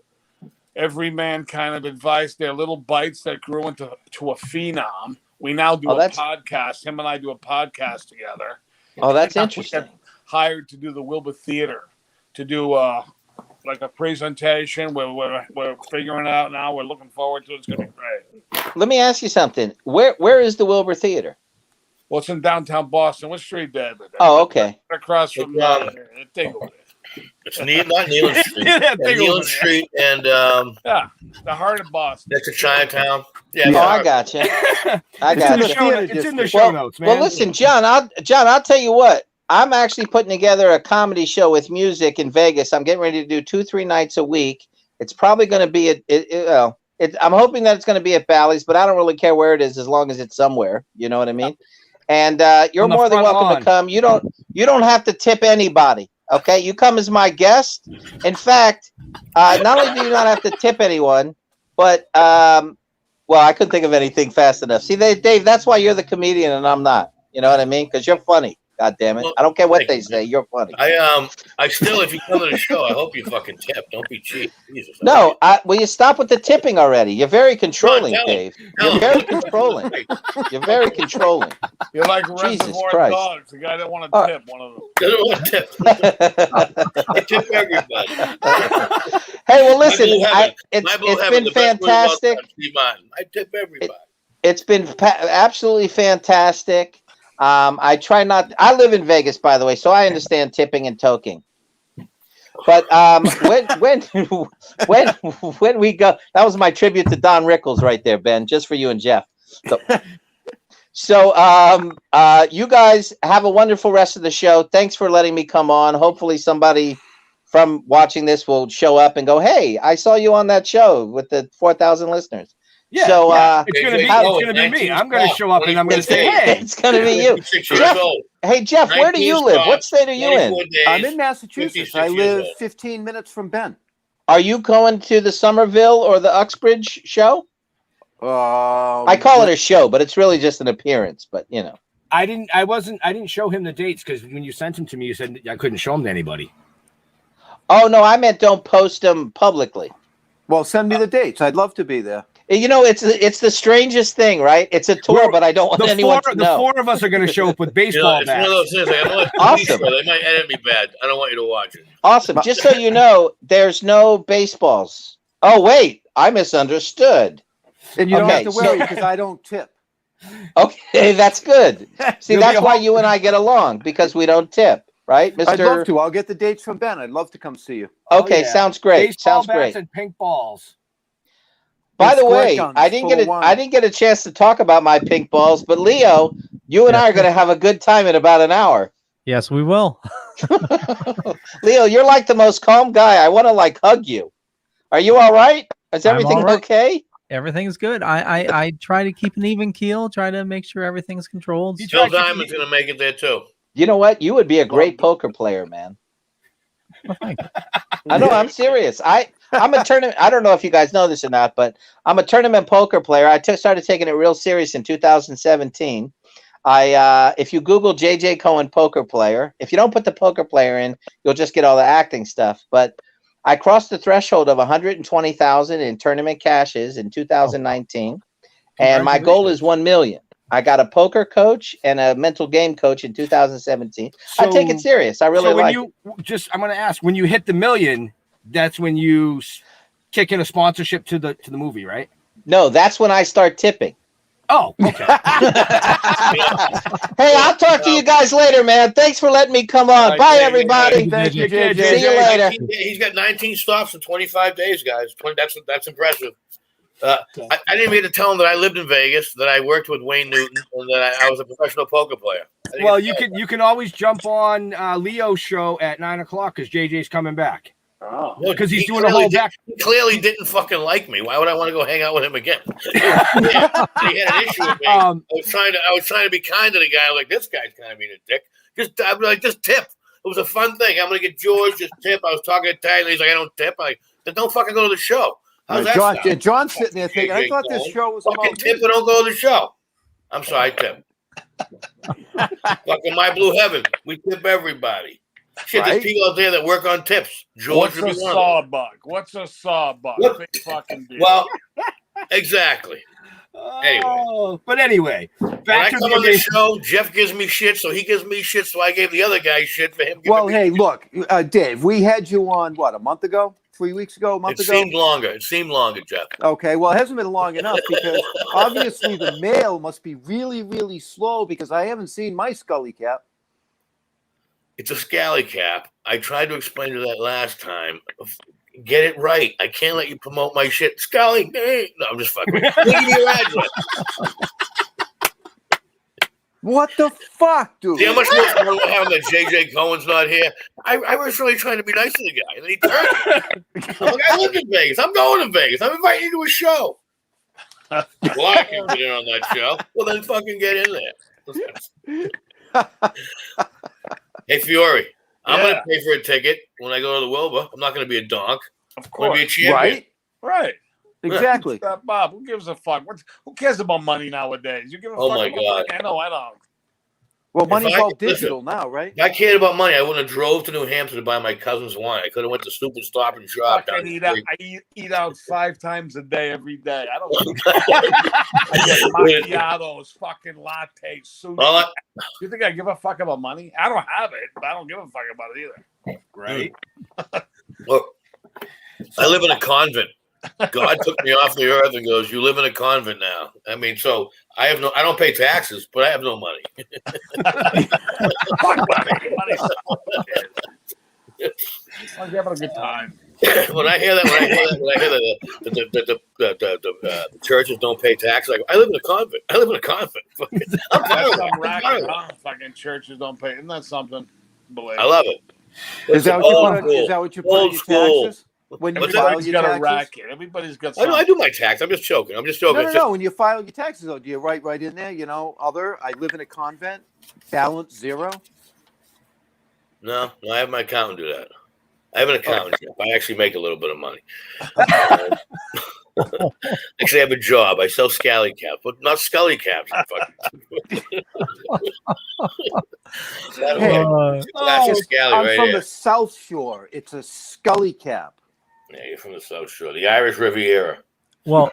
everyman kind of advice. They're little bites that grew into a phenom. We now do a podcast. Him and I do a podcast together. Oh, that's interesting. We get hired to do the Wilbur Theater. To do like a presentation where we're figuring out now. We're looking forward to it. It's going to be great. Let me ask you something. Where is the Wilbur Theater? Well, it's in downtown Boston. What street, David? Oh, okay. Across from it's not Neyland Street. Neyland Street and the heart of Boston. Next to Chinatown. Yeah. Oh, I got you. It's in the show notes, man. Well, listen, John. I'll tell you what. I'm actually putting together a comedy show with music in Vegas. I'm getting ready to do 2-3 nights a week. It's probably going to be I'm hoping that it's going to be at Bally's, but I don't really care where it is as long as it's somewhere. You know what I mean? And you're more than welcome to come. You don't have to tip anybody. Okay, you come as my guest. In fact, not only do you not have to tip anyone, but I couldn't think of anything fast enough. See, Dave, that's why you're the comedian and I'm not. You know what I mean? Because you're funny. God damn it! I don't care what they say. You're funny. I still, if you come to the show, I hope you fucking tip. Don't be cheap. Jesus. No, will you stop with the tipping already? You're very controlling, Dave. You're very controlling. You're very controlling. You're like Reservoir Dogs. The guy that want to tip one of them. Doesn't want to tip. I tip everybody. Hey, well, listen. It's been fantastic. I tip everybody. It's been absolutely fantastic. I try not. I live in Vegas, by the way, so I understand tipping and toking. But when we go, that was my tribute to Don Rickles right there, Ben, just for you and Jeff. So you guys have a wonderful rest of the show. Thanks for letting me come on. Hopefully, somebody from watching this will show up and go, "Hey, I saw you on that show with the 4,000 listeners." Yeah, So it's gonna be me. I'm gonna show up and I'm gonna say, hey, it's gonna be you. Jeff, hey Jeff, where do you live? What state are you in? I'm in Massachusetts. I live 15 minutes from Ben. Are you going to the Somerville or the Uxbridge show? I call it a show, but it's really just an appearance. But you know, I didn't show him the dates because when you sent them to me, you said I couldn't show them to anybody. Oh no, I meant don't post them publicly. Well, send me the dates. I'd love to be there. You know, it's the strangest thing, right? It's a tour, but I don't want anyone to know. The four of us are going to show up with baseball bats. It's one of those things. Like, awesome. They might edit me bad. I don't want you to watch it. Awesome. Just so you know, there's no baseballs. Oh, wait. I misunderstood. And you don't have to worry because I don't tip. Okay, that's good. See, that's why you and I get along, because we don't tip. Right, Mr. I'd love to. I'll get the dates from Ben. I'd love to come see you. Okay, sounds great. Baseball sounds bats great. And pink balls. By the way, I didn't get a chance to talk about my pink balls, but Leo, you and I are going to have a good time in about an hour. Yes, we will. Leo, you're like the most calm guy. I want to hug you. Are you all right? Is everything okay? Everything's good. I try to keep an even keel, try to make sure everything's controlled. Phil Diamond's going to make it there too. You know what? You would be a great poker player, man. Well, thank you. I know. I'm serious. I'm a tournament. I don't know if you guys know this or not, but I'm a tournament poker player. I started taking it real serious in 2017. If you Google JJ Cohen poker player, if you don't put the poker player in, you'll just get all the acting stuff. But I crossed the threshold of 120,000 in tournament cashes in 2019, and my goal is 1 million. I got a poker coach and a mental game coach in 2017. I take it serious. I really like it. I'm going to ask, when you hit the million, that's when you kick in a sponsorship to the movie, right? No, that's when I start tipping. Oh, okay. Hey, I'll talk to you guys later, man. Thanks for letting me come on. Bye, everybody. Thank you, JJ. See you later. He's got 19 stops in 25 days, guys. That's impressive. I didn't mean to tell him that I lived in Vegas, that I worked with Wayne Newton, and that I was a professional poker player. Well, you can always jump on Leo's show at 9:00 because JJ's coming back. Oh, because he's doing a whole back. He clearly didn't fucking like me. Why would I want to go hang out with him again? He had an issue with me. I was trying to be kind to the guy. I was like, this guy's kind of being a dick. Just tip. It was a fun thing. I'm gonna get George. Just tip. I was talking to Tyler. He's like, I don't tip. Then don't fucking go to the show. How's that John's sitting there thinking, I thought this show was fucking tip and don't go to the show. I'm sorry, tip. Fucking My Blue Heaven. We tip everybody. Shit, there's people out there that work on tips. George What's a sawbuck? What's a sawbuck? Big fucking deal. Well, exactly. Anyway, back to the show. Jeff gives me shit, so he gives me shit, so I gave the other guy shit for him. Well, hey, look, Dave, we had you on, what, a month ago? 3 weeks ago, a month ago? It seemed longer, Jeff. Okay, well, it hasn't been long enough because obviously the mail must be really, really slow because I haven't seen my Scully cap. It's a scally cap. I tried to explain to that last time. Get it right. I can't let you promote my shit. Scully, hey. No, I'm just fucking. Give me your address. What the fuck, dude? See how much more fun we're having that JJ Cohen's not here? I was really trying to be nice to the guy, and then he turned. I'm like, I live in Vegas. I'm going to Vegas. I'm inviting you to a show. Well, I can get in on that show. Well, then fucking get in there. Hey, Fiore, I'm going to pay for a ticket when I go to the Wilbur. I'm not going to be a donk. Of course. I'm going to be a champion. Right. Exactly. Bob, who gives a fuck? Who cares about money nowadays? You give a fuck my about God. money? I know, I don't. Well, money's all digital now, right? If I cared about money, I wouldn't have drove to New Hampshire to buy my cousin's wine. I could have went to stupid Stop and Shop. I eat out 5 times a day every day. I don't. I get macchiatos, fucking lattes, sushi. You think I give a fuck about money? I don't have it, but I don't give a fuck about it either. Right? Look, I live in a convent. God took me off the earth and goes, "You live in a convent now." I mean, so I don't pay taxes, but I have no money. Fuck money. I'm having a good time. When I hear that the churches don't pay taxes, I go, I live in a convent. Fucking churches don't pay. Isn't that something? I love it. Is that what you put in your taxes? When you file Everybody's your got a taxes? racket. Everybody's got I know. something. I do my tax. I'm just joking. I'm just joking. No, It's just- When you file your taxes, though, do you write right in there? I live in a convent, balance 0. No, I have my accountant do that. I have an accountant. I actually make a little bit of money. Actually, I have a job. I sell scally caps, but not scully caps. I'm from the South Shore. It's a scully cap. Yeah, you're from the South Shore, the Irish Riviera. Well,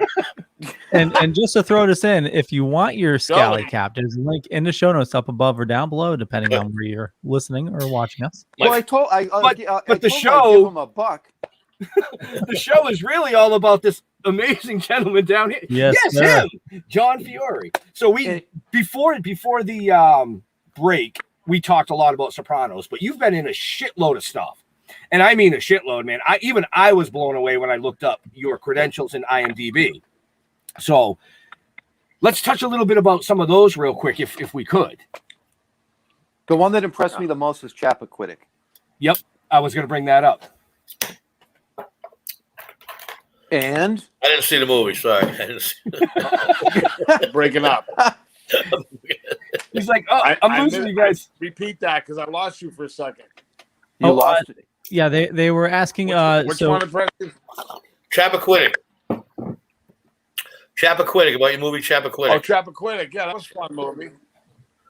and just to throw this in, if you want your scally cap, there's a link in the show notes up above or down below, depending on where you're listening or watching us. But the show, give him $1. The show is really all about this amazing gentleman down here. Yes, him, John Fiore. So we before the break, we talked a lot about Sopranos, but you've been in a shitload of stuff. And I mean a shitload, man. I was blown away when I looked up your credentials in IMDb. So let's touch a little bit about some of those real quick, if we could. The one that impressed me the most was Chappaquiddick. Yep, I was going to bring that up. And I didn't see the movie. Sorry, I didn't see Breaking up. He's like, oh, I'm losing you guys. Repeat that because I lost you for a second. You lost it. Yeah, they were asking. Which so one impressed you? Chappaquiddick. Chappaquiddick, about your movie Chappaquiddick. Oh, Chappaquiddick. Yeah, that was a fun movie.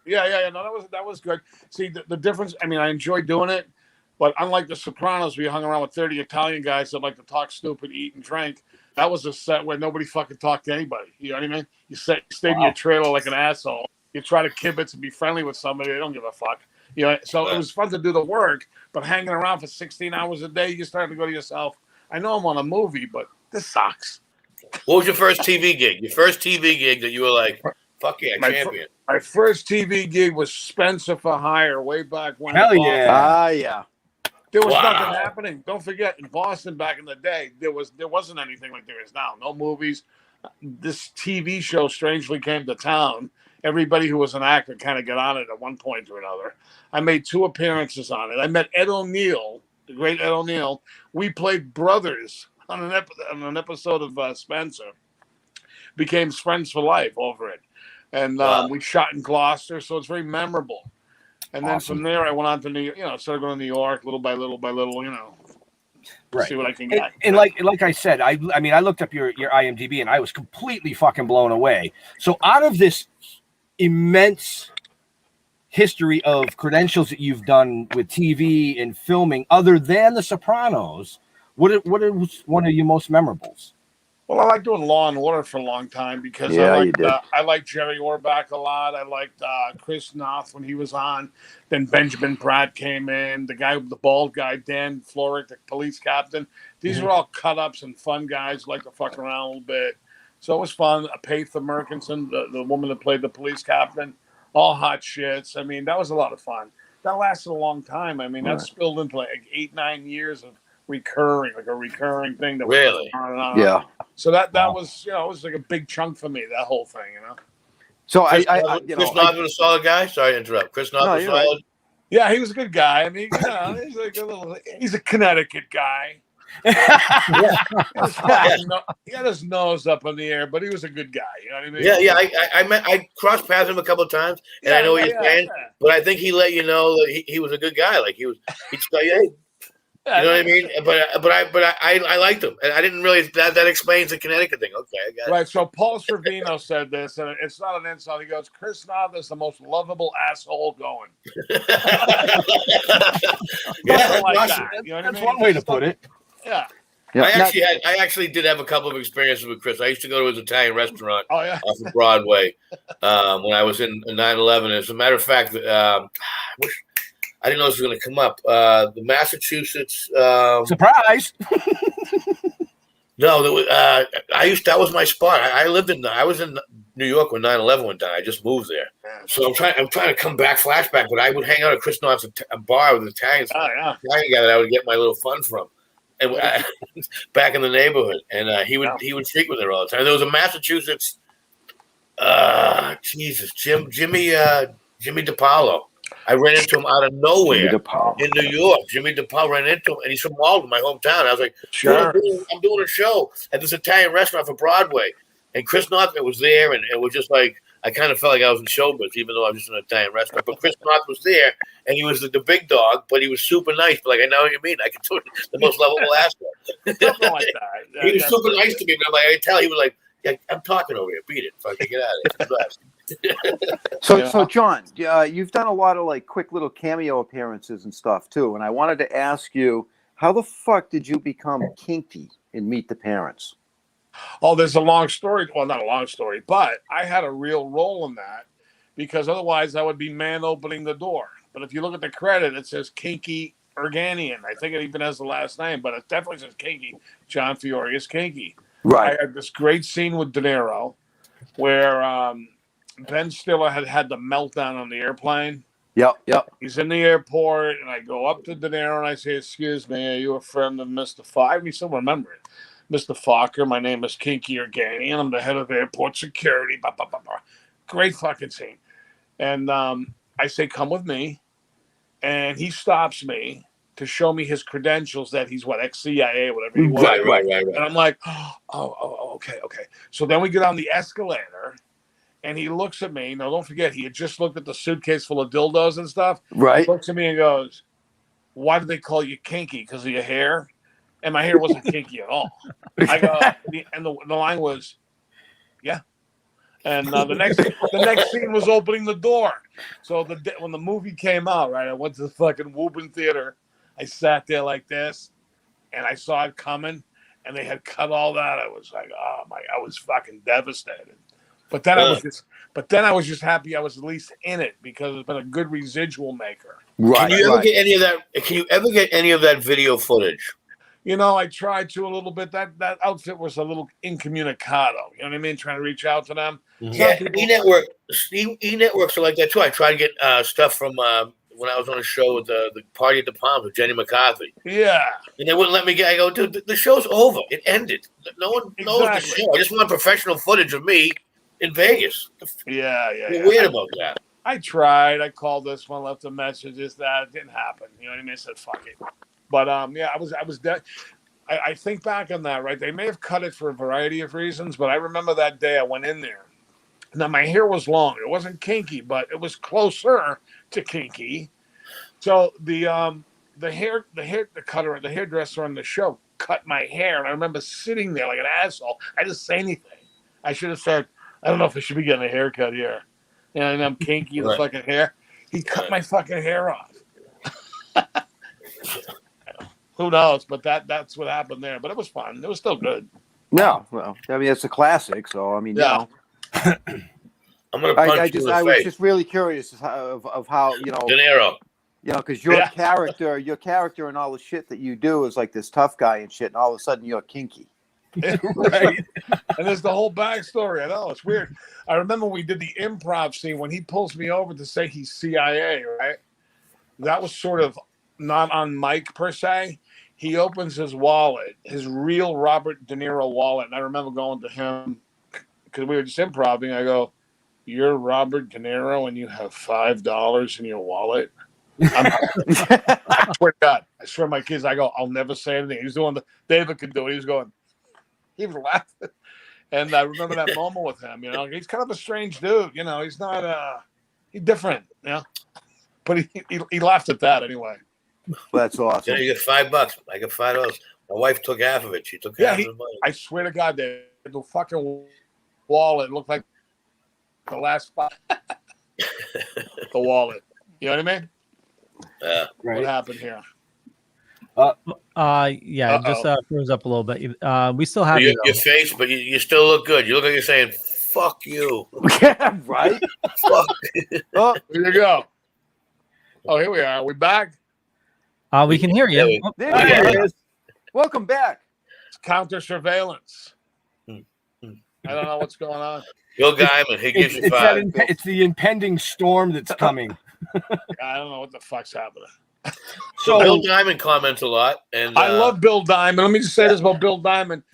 Yeah. No, that was good. See, the difference, I mean, I enjoyed doing it, but unlike The Sopranos, we hung around with 30 Italian guys that like to talk stupid, eat, and drink. That was a set where nobody fucking talked to anybody. You know what I mean? You stayed in your trailer like an asshole. You try to kibitz and be friendly with somebody. They don't give a fuck. You know, so it was fun to do the work, but hanging around for 16 hours a day, you start to go to yourself, I know I'm on a movie, but this sucks. What was your first TV gig? Your first TV gig that you were like, fuck yeah, champion. My first TV gig was Spencer for Hire way back when. Hell yeah. Yeah. There was nothing happening. Don't forget, in Boston back in the day, there wasn't anything like there is now. No movies. This TV show strangely came to town. Everybody who was an actor kind of got on it at one point or another. I made 2 appearances on it. I met Ed O'Neill, the great Ed O'Neill. We played brothers on an episode of Spencer. Became friends for life over it. And we shot in Gloucester, so it's very memorable. And then from there, I went on to started going to New York little by little, right. See what I can get. And like I said, I mean, I looked up your IMDb and I was completely fucking blown away. So out of this immense history of credentials that you've done with TV and filming, other than The Sopranos, what is one of your most memorables? Well, I like doing Law and Order for a long time because I liked Jerry Orbach a lot. I liked Chris Noth when he was on. Then Benjamin Pratt came in. The bald guy, Dan Florek, the police captain. These were all cut-ups and fun guys who like to fuck around a little bit. So it was fun. Paitha Murkinson, the woman that played the police captain, all hot shits. I mean, that was a lot of fun. That lasted a long time. I mean, that spilled into like 8-9 years of recurring thing. That really? Was on and on. Yeah. So that was, it was like a big chunk for me, that whole thing, So Chris Noth was a solid guy? Sorry to interrupt. Chris Noth was solid? Right. Yeah, he was a good guy. I mean, he's a Connecticut guy. He had his nose up in the air, but he was a good guy. You know what I mean? Yeah. I crossed paths him a couple of times, and I know what you're saying, but I think he let you know that he was a good guy. Like he'd tell you, hey. You know what I mean? But I liked him, and I didn't really. That explains the Connecticut thing. Okay, I got it. Right. So Paul Sorvino said this, and it's not an insult. He goes, "Chris Noth is the most lovable asshole going." That's one way to put it. Yeah. I actually did have a couple of experiences with Chris. I used to go to his Italian restaurant off of Broadway when I was in 9/11. As a matter of fact, I didn't know this was going to come up. The Massachusetts surprise. No, that was my spot. I was in New York when 9/11 went down. I just moved there, so I'm trying to come back, flashback. But I would hang out at Chris Noth's bar with Italians. Italian guy that I would get my little fun from, and back in the neighborhood. And he would frequent there all the time. There was a Massachusetts, Jimmy DiPaolo. I ran into him out of nowhere DePaul. in New York. Jimmy DePaul ran into him, and he's from Malden, my hometown. I was like, Sure. I'm doing a show at this Italian restaurant for Broadway. And Chris North was there, and it was just like, I kind of felt like I was in showbiz, even though I was just in an Italian restaurant. But Chris North was there, and he was the big dog, but he was super nice. But like, I know what you mean. I can do the most lovable asshole. Something like that. He was super nice to me, but I'm like, I tell he was like, yeah, I'm talking over here. Beat it. Fucking get out of here. So John, you've done a lot of like quick little cameo appearances and stuff too. And I wanted to ask you, how the fuck did you become kinky in Meet the Parents? Oh, there's a long story. Well, not a long story, but I had a real role in that because otherwise I would be man opening the door. But if you look at the credit, it says Kinky Organian. I think it even has the last name, but it definitely says Kinky. John Fiore is Kinky. Right. I had this great scene with De Niro where Ben Stiller had the meltdown on the airplane. Yep. He's in the airport, and I go up to De Niro and I say, "Excuse me, are you a friend of Mr. Fokker?" He still remember it. Mr. Fokker, my name is Kinky Organian. I'm the head of airport security. Blah, blah, blah, blah. Great fucking scene. And I say, "Come with me." And he stops me to show me his credentials that he's ex-CIA or whatever he was. Right. And I'm like, okay. So then we get on the escalator, and he looks at me. Now, don't forget, he had just looked at the suitcase full of dildos and stuff. Right. He looks at me and goes, "Why do they call you Kinky? Because of your hair?" And my hair wasn't kinky at all. I go, and the line was, "Yeah." And the next scene was opening the door. So when the movie came out, right, I went to the fucking Woburn Theater. I sat there like this, and I saw it coming, and they had cut all that. I was like, oh my! I was fucking devastated. But then I was just happy I was at least in it because it's been a good residual maker. Right. Can you ever get any of that? Can you ever get any of that video footage? You know, I tried to a little bit. That outfit was a little incommunicado. You know what I mean? Trying to reach out to them. Yeah, E-networks are like that too. I tried to get stuff from when I was on a show with the Party at the Palms with Jenny McCarthy. Yeah. And they wouldn't let me get. I go, dude, the show's over. It ended. No one knows the show. I just want professional footage of me in Vegas. Yeah. You're weird about that. I tried. I called this one, left a message. It didn't happen. You know what I mean? I said, fuck it. But yeah, I think back on that, right? They may have cut it for a variety of reasons, but I remember that day I went in there. Now my hair was long. It wasn't kinky, but it was closer to kinky. So the hairdresser on the show cut my hair, and I remember sitting there like an asshole. I didn't say anything. I should have said, I don't know if I should be getting a haircut here. You know, and I'm kinky, the fucking hair. He cut my fucking hair off. Who knows? But that's what happened there. But it was fun. It was still good. No, well, I mean, it's a classic. So I mean, yeah. I'm gonna punch I was just really curious of how De Niro. Because your character and all the shit that you do is like this tough guy and shit, and all of a sudden you're kinky. Right. And there's the whole backstory. I know, it's weird. I remember we did the improv scene when he pulls me over to say he's CIA, right? That was sort of not on mic per se. He opens his wallet, his real Robert De Niro wallet. And I remember going to him because we were just improvising. I go, "You're Robert De Niro and you have $5 in your wallet?" I swear to God, I swear to my kids, I go, "I'll never say anything." He's doing David could do it. He was going, he was laughing. And I remember that moment with him. You know, he's kind of a strange dude. You know, he's not he's different. You know, but he laughed at that anyway. Well, that's awesome. Yeah, you get $5. I got $5. My wife took half of it. She took half of the money. I swear to God, the fucking wallet looked like the last spot. The wallet. You know what I mean? Yeah. Right. What happened here? Yeah, it just froze up a little bit. We still have your face, but you still look good. You look like you're saying, "Fuck you." Yeah, right. Fuck. Oh, here you go. Oh, here we are. Are we back? We can hear you. There it is. Welcome back. It's counter surveillance. I don't know what's going on. Bill Guyman, he gives you $5. It's the impending storm that's coming. I don't know what the fuck's happening. So Bill Diamond comments a lot, and I love Bill Diamond. Let me just say this about Bill Diamond.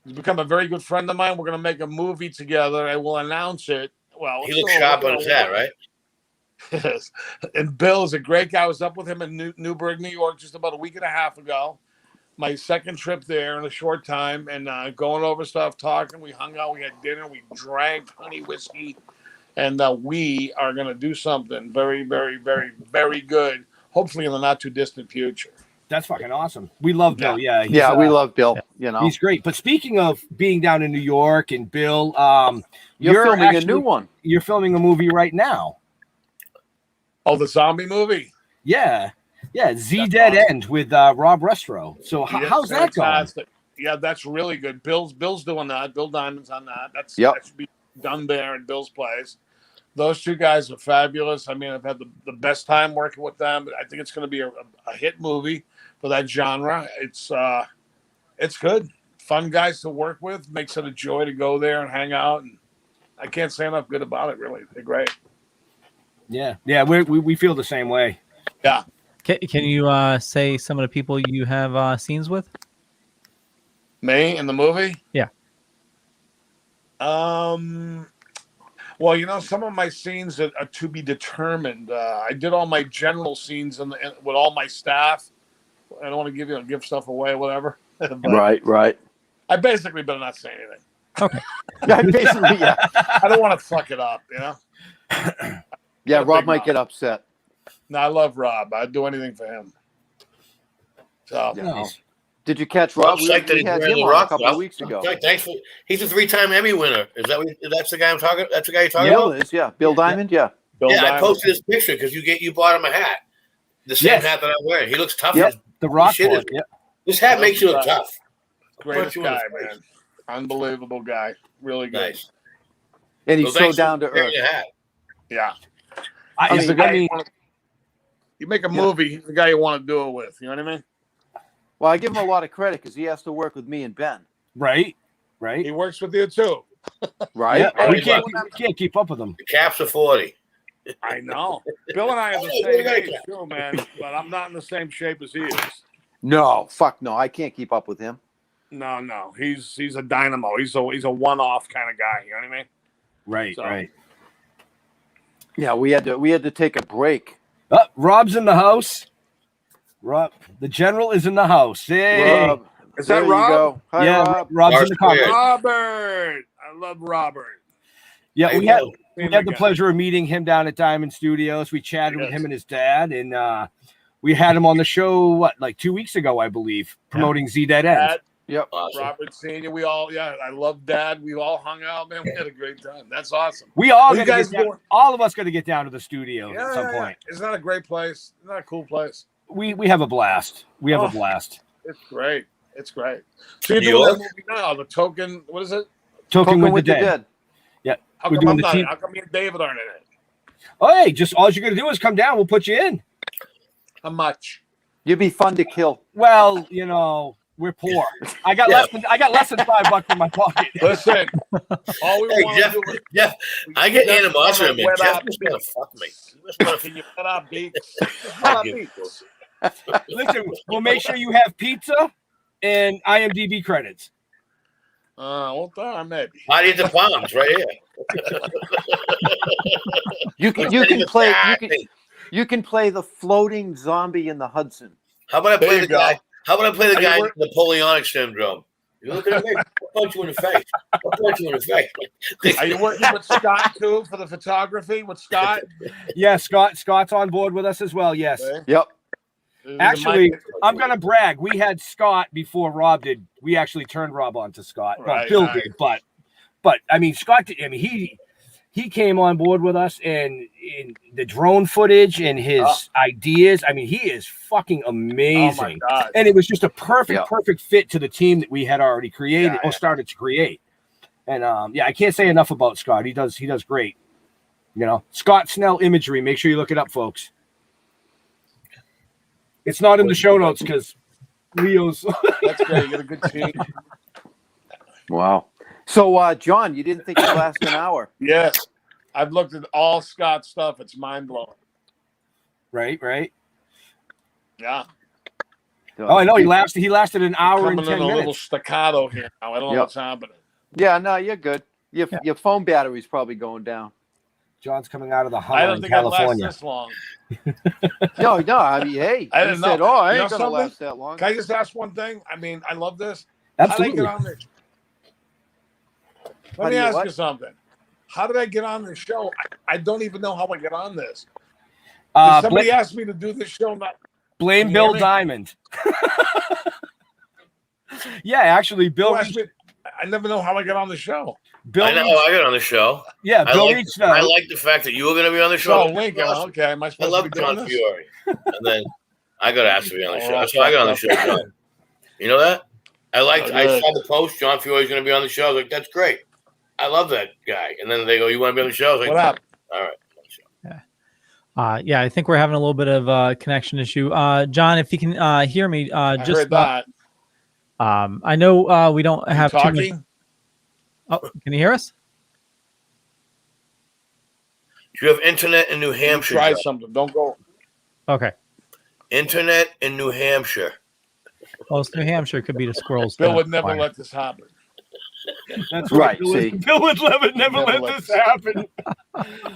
He's become a very good friend of mine. We're going to make a movie together. I will announce it. Well, he looks sharp on his hat, right? Yes. And Bill is a great guy. I was up with him in Newburgh, New York, just about a week and a half ago. My second trip there in a short time, and going over stuff, talking. We hung out, we had dinner, we drank honey whiskey, and we are going to do something very, very, very, very good, hopefully in the not too distant future. That's fucking awesome. We love Bill. Yeah, we love Bill. You know, he's great. But speaking of being down in New York and Bill, you're filming a new one. You're filming a movie right now. Oh, the zombie movie? Yeah. Z Dead End with Rob Restro. So how's that going? Yeah, that's really good. Bill's doing that. Bill Diamond's on that. That should be done there in Bill's place. Those two guys are fabulous. I mean, I've had the best time working with them. I think it's going to be a hit movie for that genre. It's good. Fun guys to work with. Makes it a joy to go there and hang out. And I can't say enough good about it, really. They're great. Yeah, we feel the same way. Yeah. Can you say some of the people you have scenes with? Me in the movie? Yeah. Well, you know, some of my scenes are to be determined. I did all my general scenes with all my staff. I don't want to give stuff away or whatever. Right. I basically better not say anything. Okay. I don't want to fuck it up, you know? Yeah, Rob might get upset. No, I love Rob. I'd do anything for him. So, nice. Did you catch Rob? We had him on a couple of weeks ago. Thanks for. He's a 3-time Emmy winner. That's the guy I'm talking? That's the guy you're talking about? Yeah, Bill Diamond. Yeah. Bill Diamond. I posted his picture because you bought him a hat, the same hat that I'm wearing. He looks tough. Yep. The Rock one. Yep. This hat makes you look tough. Greatest guy, man. Unbelievable guy. Really good. Nice. And he's so down to earth. Yeah. I mean, you make a movie, he's the guy you want to do it with. You know what I mean? Well, I give him a lot of credit because he has to work with me and Ben. Right. He works with you too. Right. Yeah, we can't keep up with him. The caps are 40. I know. Bill and I are the same age too, man. But I'm not in the same shape as he is. No, fuck no. I can't keep up with him. No. He's a dynamo. He's a one-off kind of guy. You know what I mean? Right. Right. Yeah, we had to take a break. Rob's in the house. Rob, the general is in the house. Hey. Rob, is that Rob? Hi, Rob. Rob's in the car. Robert, I love Robert. Yeah, we had the pleasure of meeting him down at Diamond Studios. We chatted with him and his dad, and we had him on the show like 2 weeks ago, I believe, promoting Z Dead End. Yep. Awesome. Robert Senior. I love Dad. We all hung out, man. We had a great time. That's awesome. We all all of us got to get down to the studio at some point. It's not a great place. It's not a cool place. We have a blast. We have a blast. It's great. So you're doing that movie now, the Token. What is it? Toking with the Dead. Yeah. How come me and David aren't in it? Oh, hey, just all you're gonna do is come down. We'll put you in. How much? You'd be fun to kill. Well, you know. We're poor. I got less than $5 in my pocket. Listen, all we want to do is Jeff. I get animosity, man. Jeff just gonna fuck me. Can you put up beats? Listen, we'll make sure you have pizza and IMDb credits. Well, maybe. Party at the Palms, right here. You can play the floating zombie in the Hudson. How about I play the guy? How about I play the guy with Napoleonic syndrome? You look at me. I'll punch you in the face. Are you working with Scott too for the photography with Scott? Yeah, Scott's on board with us as well. Yes. Okay. Yep. Actually, I'm gonna brag. We had Scott before Rob did. We actually turned Rob on to Scott. Right, Bill did, but I mean, Scott did. I mean, he came on board with us, and in the drone footage and his ideas. I mean, he is fucking amazing. Oh my God. And it was just a perfect fit to the team that we had already created or started to create. And I can't say enough about Scott. He does great. You know, Scott Snell imagery. Make sure you look it up, folks. It's not in the show notes because Leo's. That's great. You got a good team. Wow. So, John, you didn't think it would last an hour? Yes. I've looked at all Scott's stuff. It's mind-blowing. Right. Yeah. Oh, I know. He lasted an hour and 10 minutes. A little staccato here now. I don't know what's happening. Yeah, no, you're good. Your phone battery's probably going down. John's coming out of the I Hummer don't in think I'd last California. this long. No, I mean, hey, I I didn't said, know. I You ain't know gonna something? last that long. Can I just ask one thing? I mean, I love this. Absolutely. How did I get on this? How Let do me you ask what? you something. How did I get on this show? I don't even know how I get on this. Did somebody ask me to do this show? Blame Can you Bill hear me? Diamond. Yeah, actually, Bill. Who asked me? I never know how I get on the show. Bill I know. reached- I got on the show. yeah, I Bill like. reached I out. like the fact that you were going to be on the So show. Lincoln, Awesome. okay. Am I I supposed love to be doing John this? Fiore, and then I got asked to be on the Oh, show. So I got on the show, John. You know that? I liked. I good. saw the post. John Fiore's going to be on the show. I was like, that's great. I love that guy. And then they go, "You want to be on the show?" I was like, What happened? all right. Yeah, I think we're having a little bit of a connection issue. John, if you can hear me, I just heard that. I know we don't Are you have too much. talking? Oh, can you hear us? Do you have internet in New Hampshire? Try John? something. Don't go. Okay. Internet in New Hampshire. Well, it's New Hampshire. Could be the squirrels. Bill would never let this happen. That's Right, Bill, see. Bill would never Never let let this this happen.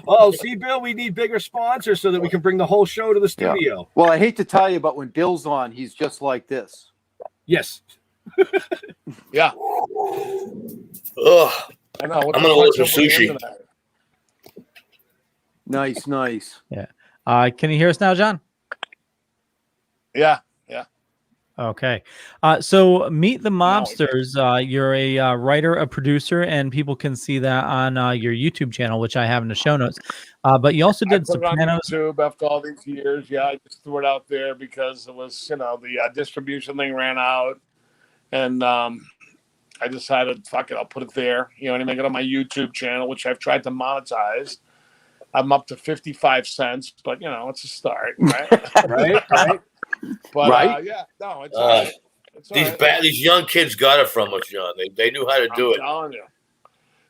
Oh, see, Bill, we need bigger sponsors so that we can bring the whole show to the studio. Well, I hate to tell you, but when Bill's on, he's just like this. Yes. Yeah, Ugh. I know. What I'm the gonna order fuck's some up with the sushi. internet? Nice. Can you hear us now, John? Yeah. Okay. So meet the No, it's- Mobsters. You're a writer, a producer, and people can see that on your YouTube channel, which I have in the show notes. But you also I did put it on Sopranos. YouTube after all these years. Yeah, I just threw it out there because it was, the distribution thing ran out, and I decided, fuck it, I'll put it there. You know what I mean? Make it on my YouTube channel, which I've tried to monetize. I'm up to 55 cents, but it's a start, right? Right. But Right. yeah, no, it's all right. It's all right. These young kids got it from us, John. They knew how to do I'm it. telling you.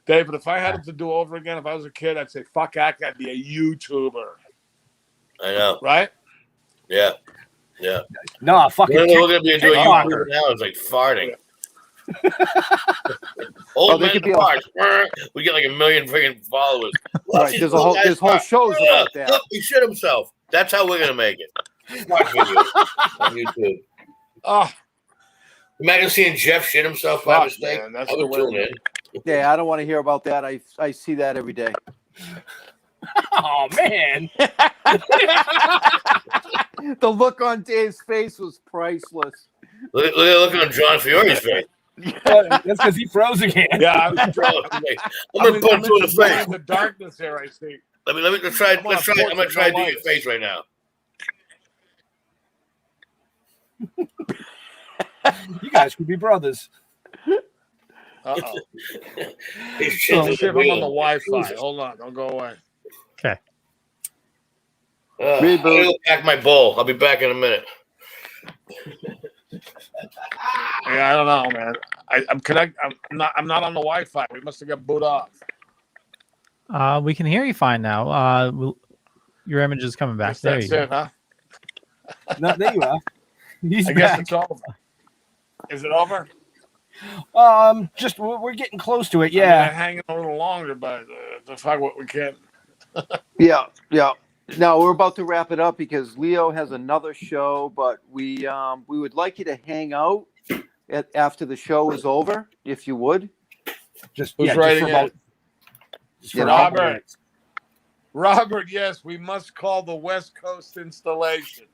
David, if I had it to do over again, if I was a kid, I'd say, fuck act, I'd be a YouTuber. I know. Right? Yeah. No, fucking. We're going to be doing TikToker. YouTube now. It's like farting. Oh, Old they man could be fart. We get like 1 million freaking followers. Right. There's whole shows about that. Look, he shit himself. That's how we're going to make it. Watch videos on YouTube. Oh, Imagine seeing Jeff shit himself by fuck, mistake. man. That's I the would way. tune in. Yeah, I don't want to hear about that. I see that every day. Oh man. The look on Dave's face was priceless. Look on John Fiore's face. That's because he froze again. Yeah, I'm going to punch you in the face. In the darkness here, I see. Let's try. I'm going to try to do your face right now. You guys could be brothers. Uh-oh. He's Oh, shit shit, I'm on the Wi-Fi. Jesus. Hold on, don't go away. Okay. I'm going to pack my bowl. I'll be back in a minute. Yeah, I don't know, man. I'm not on the Wi-Fi. We must have got booed off. We can hear you fine now. Your image is coming back. Guess There that's you go. it, huh? No, there you are. He's I guess back. it's over. Is it over? Just we're getting close to it. I mean, Yeah. I'm hanging a little longer, but the fuck what we can. Yeah. No, we're about to wrap it up because Leo has another show, but we would like you to hang out after the show is over, if you would. Just Who's yeah, writing just for about, it? just for Robert. about minutes. Robert, yes, we must call the West Coast installation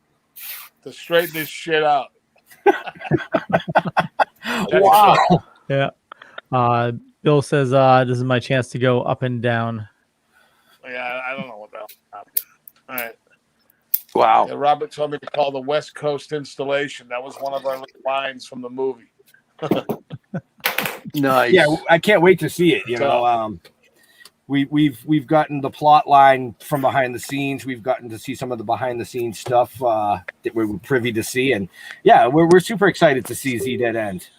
to straighten this shit out. Wow. Yeah. Bill says this is my chance to go up and down. Yeah, I don't know what the hell happened. All right. Wow. Yeah, Robert told me to call the West Coast installation. That was one of our lines from the movie. Nice. Yeah, I can't wait to see it. You know, we've gotten the plot line from behind the scenes. We've gotten to see some of the behind the scenes stuff that we're privy to see, and yeah, we're super excited to see Z Dead End.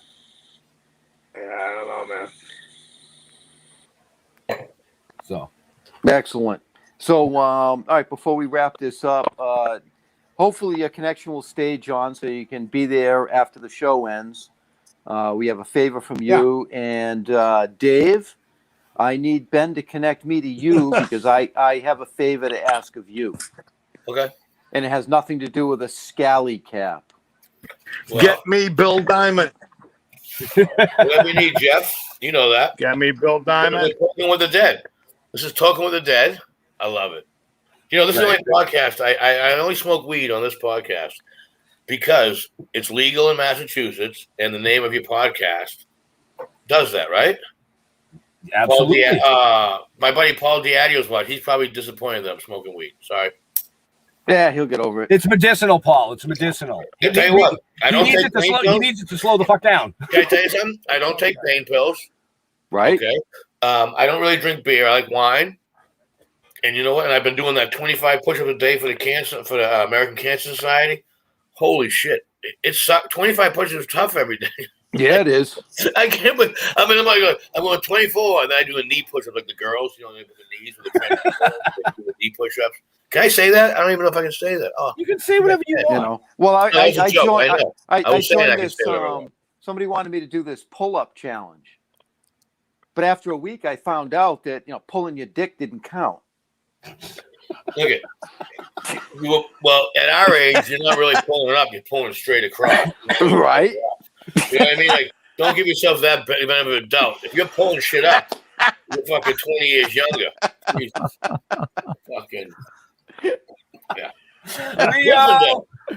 Yeah, I don't know, man. So Excellent. So, all right, before we wrap this up, hopefully your connection will stay, John, so you can be there after the show ends. We have a favor from you and Dave. I need Ben to connect me to you because I have a favor to ask of you. Okay. And it has nothing to do with a scally cap. Well, Get me Bill Diamond. whatever you need, Jeff. You know that. Get me Bill Diamond. Talking with the Dead. This is Talking with the Dead. I love it. You know, this is my podcast. I only smoke weed on this podcast because it's legal in Massachusetts, and the name of your podcast does that, right? Absolutely. My buddy Paul Diadio's watch. He's probably disappointed that I'm smoking weed. Sorry. Yeah, he'll get over it. It's medicinal, Paul. It's medicinal. I'll tell you what. I don't take pain pills. He needs it to slow the fuck down. Can I tell you something? I don't take pain pills. Right? Okay. I don't really drink beer. I like wine. And you know what? And I've been doing that 25 push-ups a day for the American Cancer Society. Holy shit! It's 25 push-ups is tough every day. Yeah, it is. I can't. I'm going 24, and then I do the knee push-ups like the girls. You know, they put the knees with the knee push-ups. Can I say that? I don't even know if I can say that. Oh, you can say whatever you want. You know. Well, I joined this. Somebody Somebody wanted me to do this pull-up challenge, but after a week, I found out that pulling your dick didn't count. Look at. Well, at our age, you're not really pulling it up; you're pulling it straight across. Right. You know what I mean? Like, don't give yourself that benefit of a doubt. If you're pulling shit up, you're fucking 20 years younger. Jesus. Fucking. Yeah.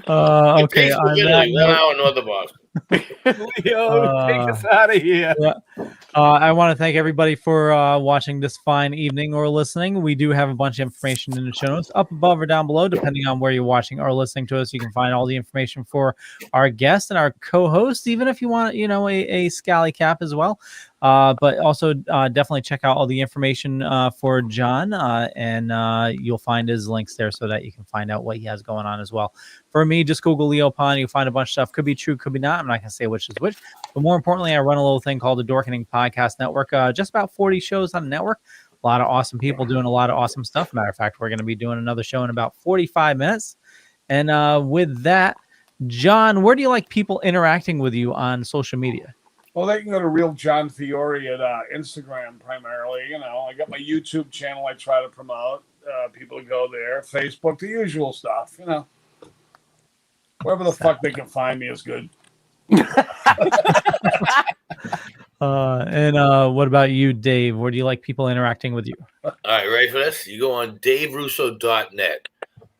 Okay. Italy, 1 hour north of Boston. Leo, take us out of here. Yeah. I want to thank everybody for watching this fine evening or listening. We do have a bunch of information in the show notes up above or down below, depending on where you're watching or listening to us. You can find all the information for our guest and our co-host, even if you want, a scally cap as well. But also definitely check out all the information for John, and you'll find his links there so that you can find out what he has going on as well. For me, just Google Leo Pond. You'll find a bunch of stuff. Could be true, could be not. I'm not going to say which is which. But more importantly, I run a little thing called the Dorkening Podcast Network. Just about 40 shows on the network. A lot of awesome people doing a lot of awesome stuff. Matter of fact, we're going to be doing another show in about 45 minutes. And with that, John, where do you like people interacting with you on social media? Well, they can go to Real John Fiore at Instagram primarily. I got my YouTube channel I try to promote. People go there. Facebook, the usual stuff. Wherever the fuck they can find me is good. And what about you, Dave? Where do you like people interacting with you? All right, ready for this? You go on DaveRusso.net.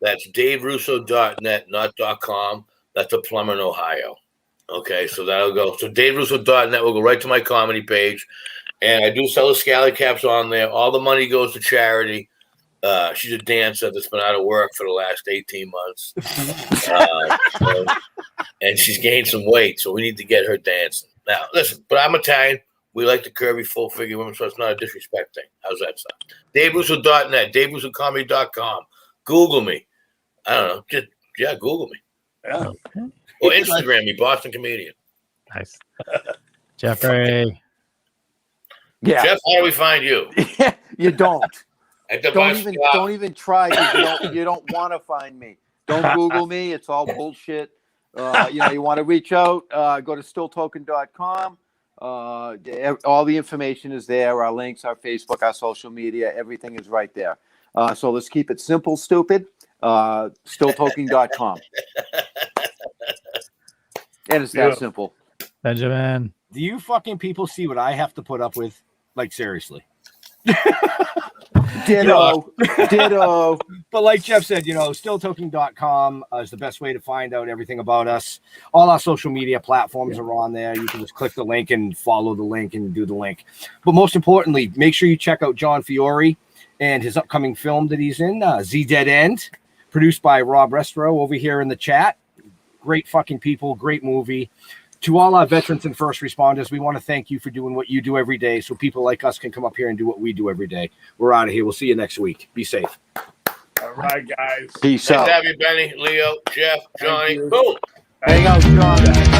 That's DaveRusso.net, not .com. That's a plumber in Ohio. Okay, so that'll go. So DaveRusso.net will go right to my comedy page. And I do sell the scally caps on there. All the money goes to charity. She's a dancer that's been out of work for the last 18 months. And she's gained some weight, so we need to get her dancing. Now, listen, but I'm Italian. We like the curvy, full-figure women, so it's not a disrespect thing. How's that sound? DaveRusso.net, DaveRussoComedy.com. Google me. I don't know. Just, Google me. Yeah. Or Instagram me, Boston Comedian. Nice. Jeffrey. Yeah. Jeff, how do we find you? You don't. Don't even try. You don't want to find me. Don't Google me. It's all bullshit. You want to reach out, go to stilltoken.com. All the information is there. Our links, our Facebook, our social media, everything is right there. So let's keep it simple, stupid. Stilltoken.com. And it's that simple. Benjamin. Do you fucking people see what I have to put up with? Like, seriously. Ditto. But like Jeff said, stilltoken.com is the best way to find out everything about us. All our social media platforms are on there. You can just click the link and follow the link and do the link. But most importantly, make sure you check out John Fiore and his upcoming film that he's in, Z Dead End, produced by Rob Restro over here in the chat. Great fucking people, great movie. To all our veterans and first responders, we want to thank you for doing what you do every day so people like us can come up here and do what we do every day. We're out of here. We'll see you next week. Be safe. All right, guys. Peace Nice out. to have you, Benny, Leo, Jeff, Johnny. Boom. Hang out, John.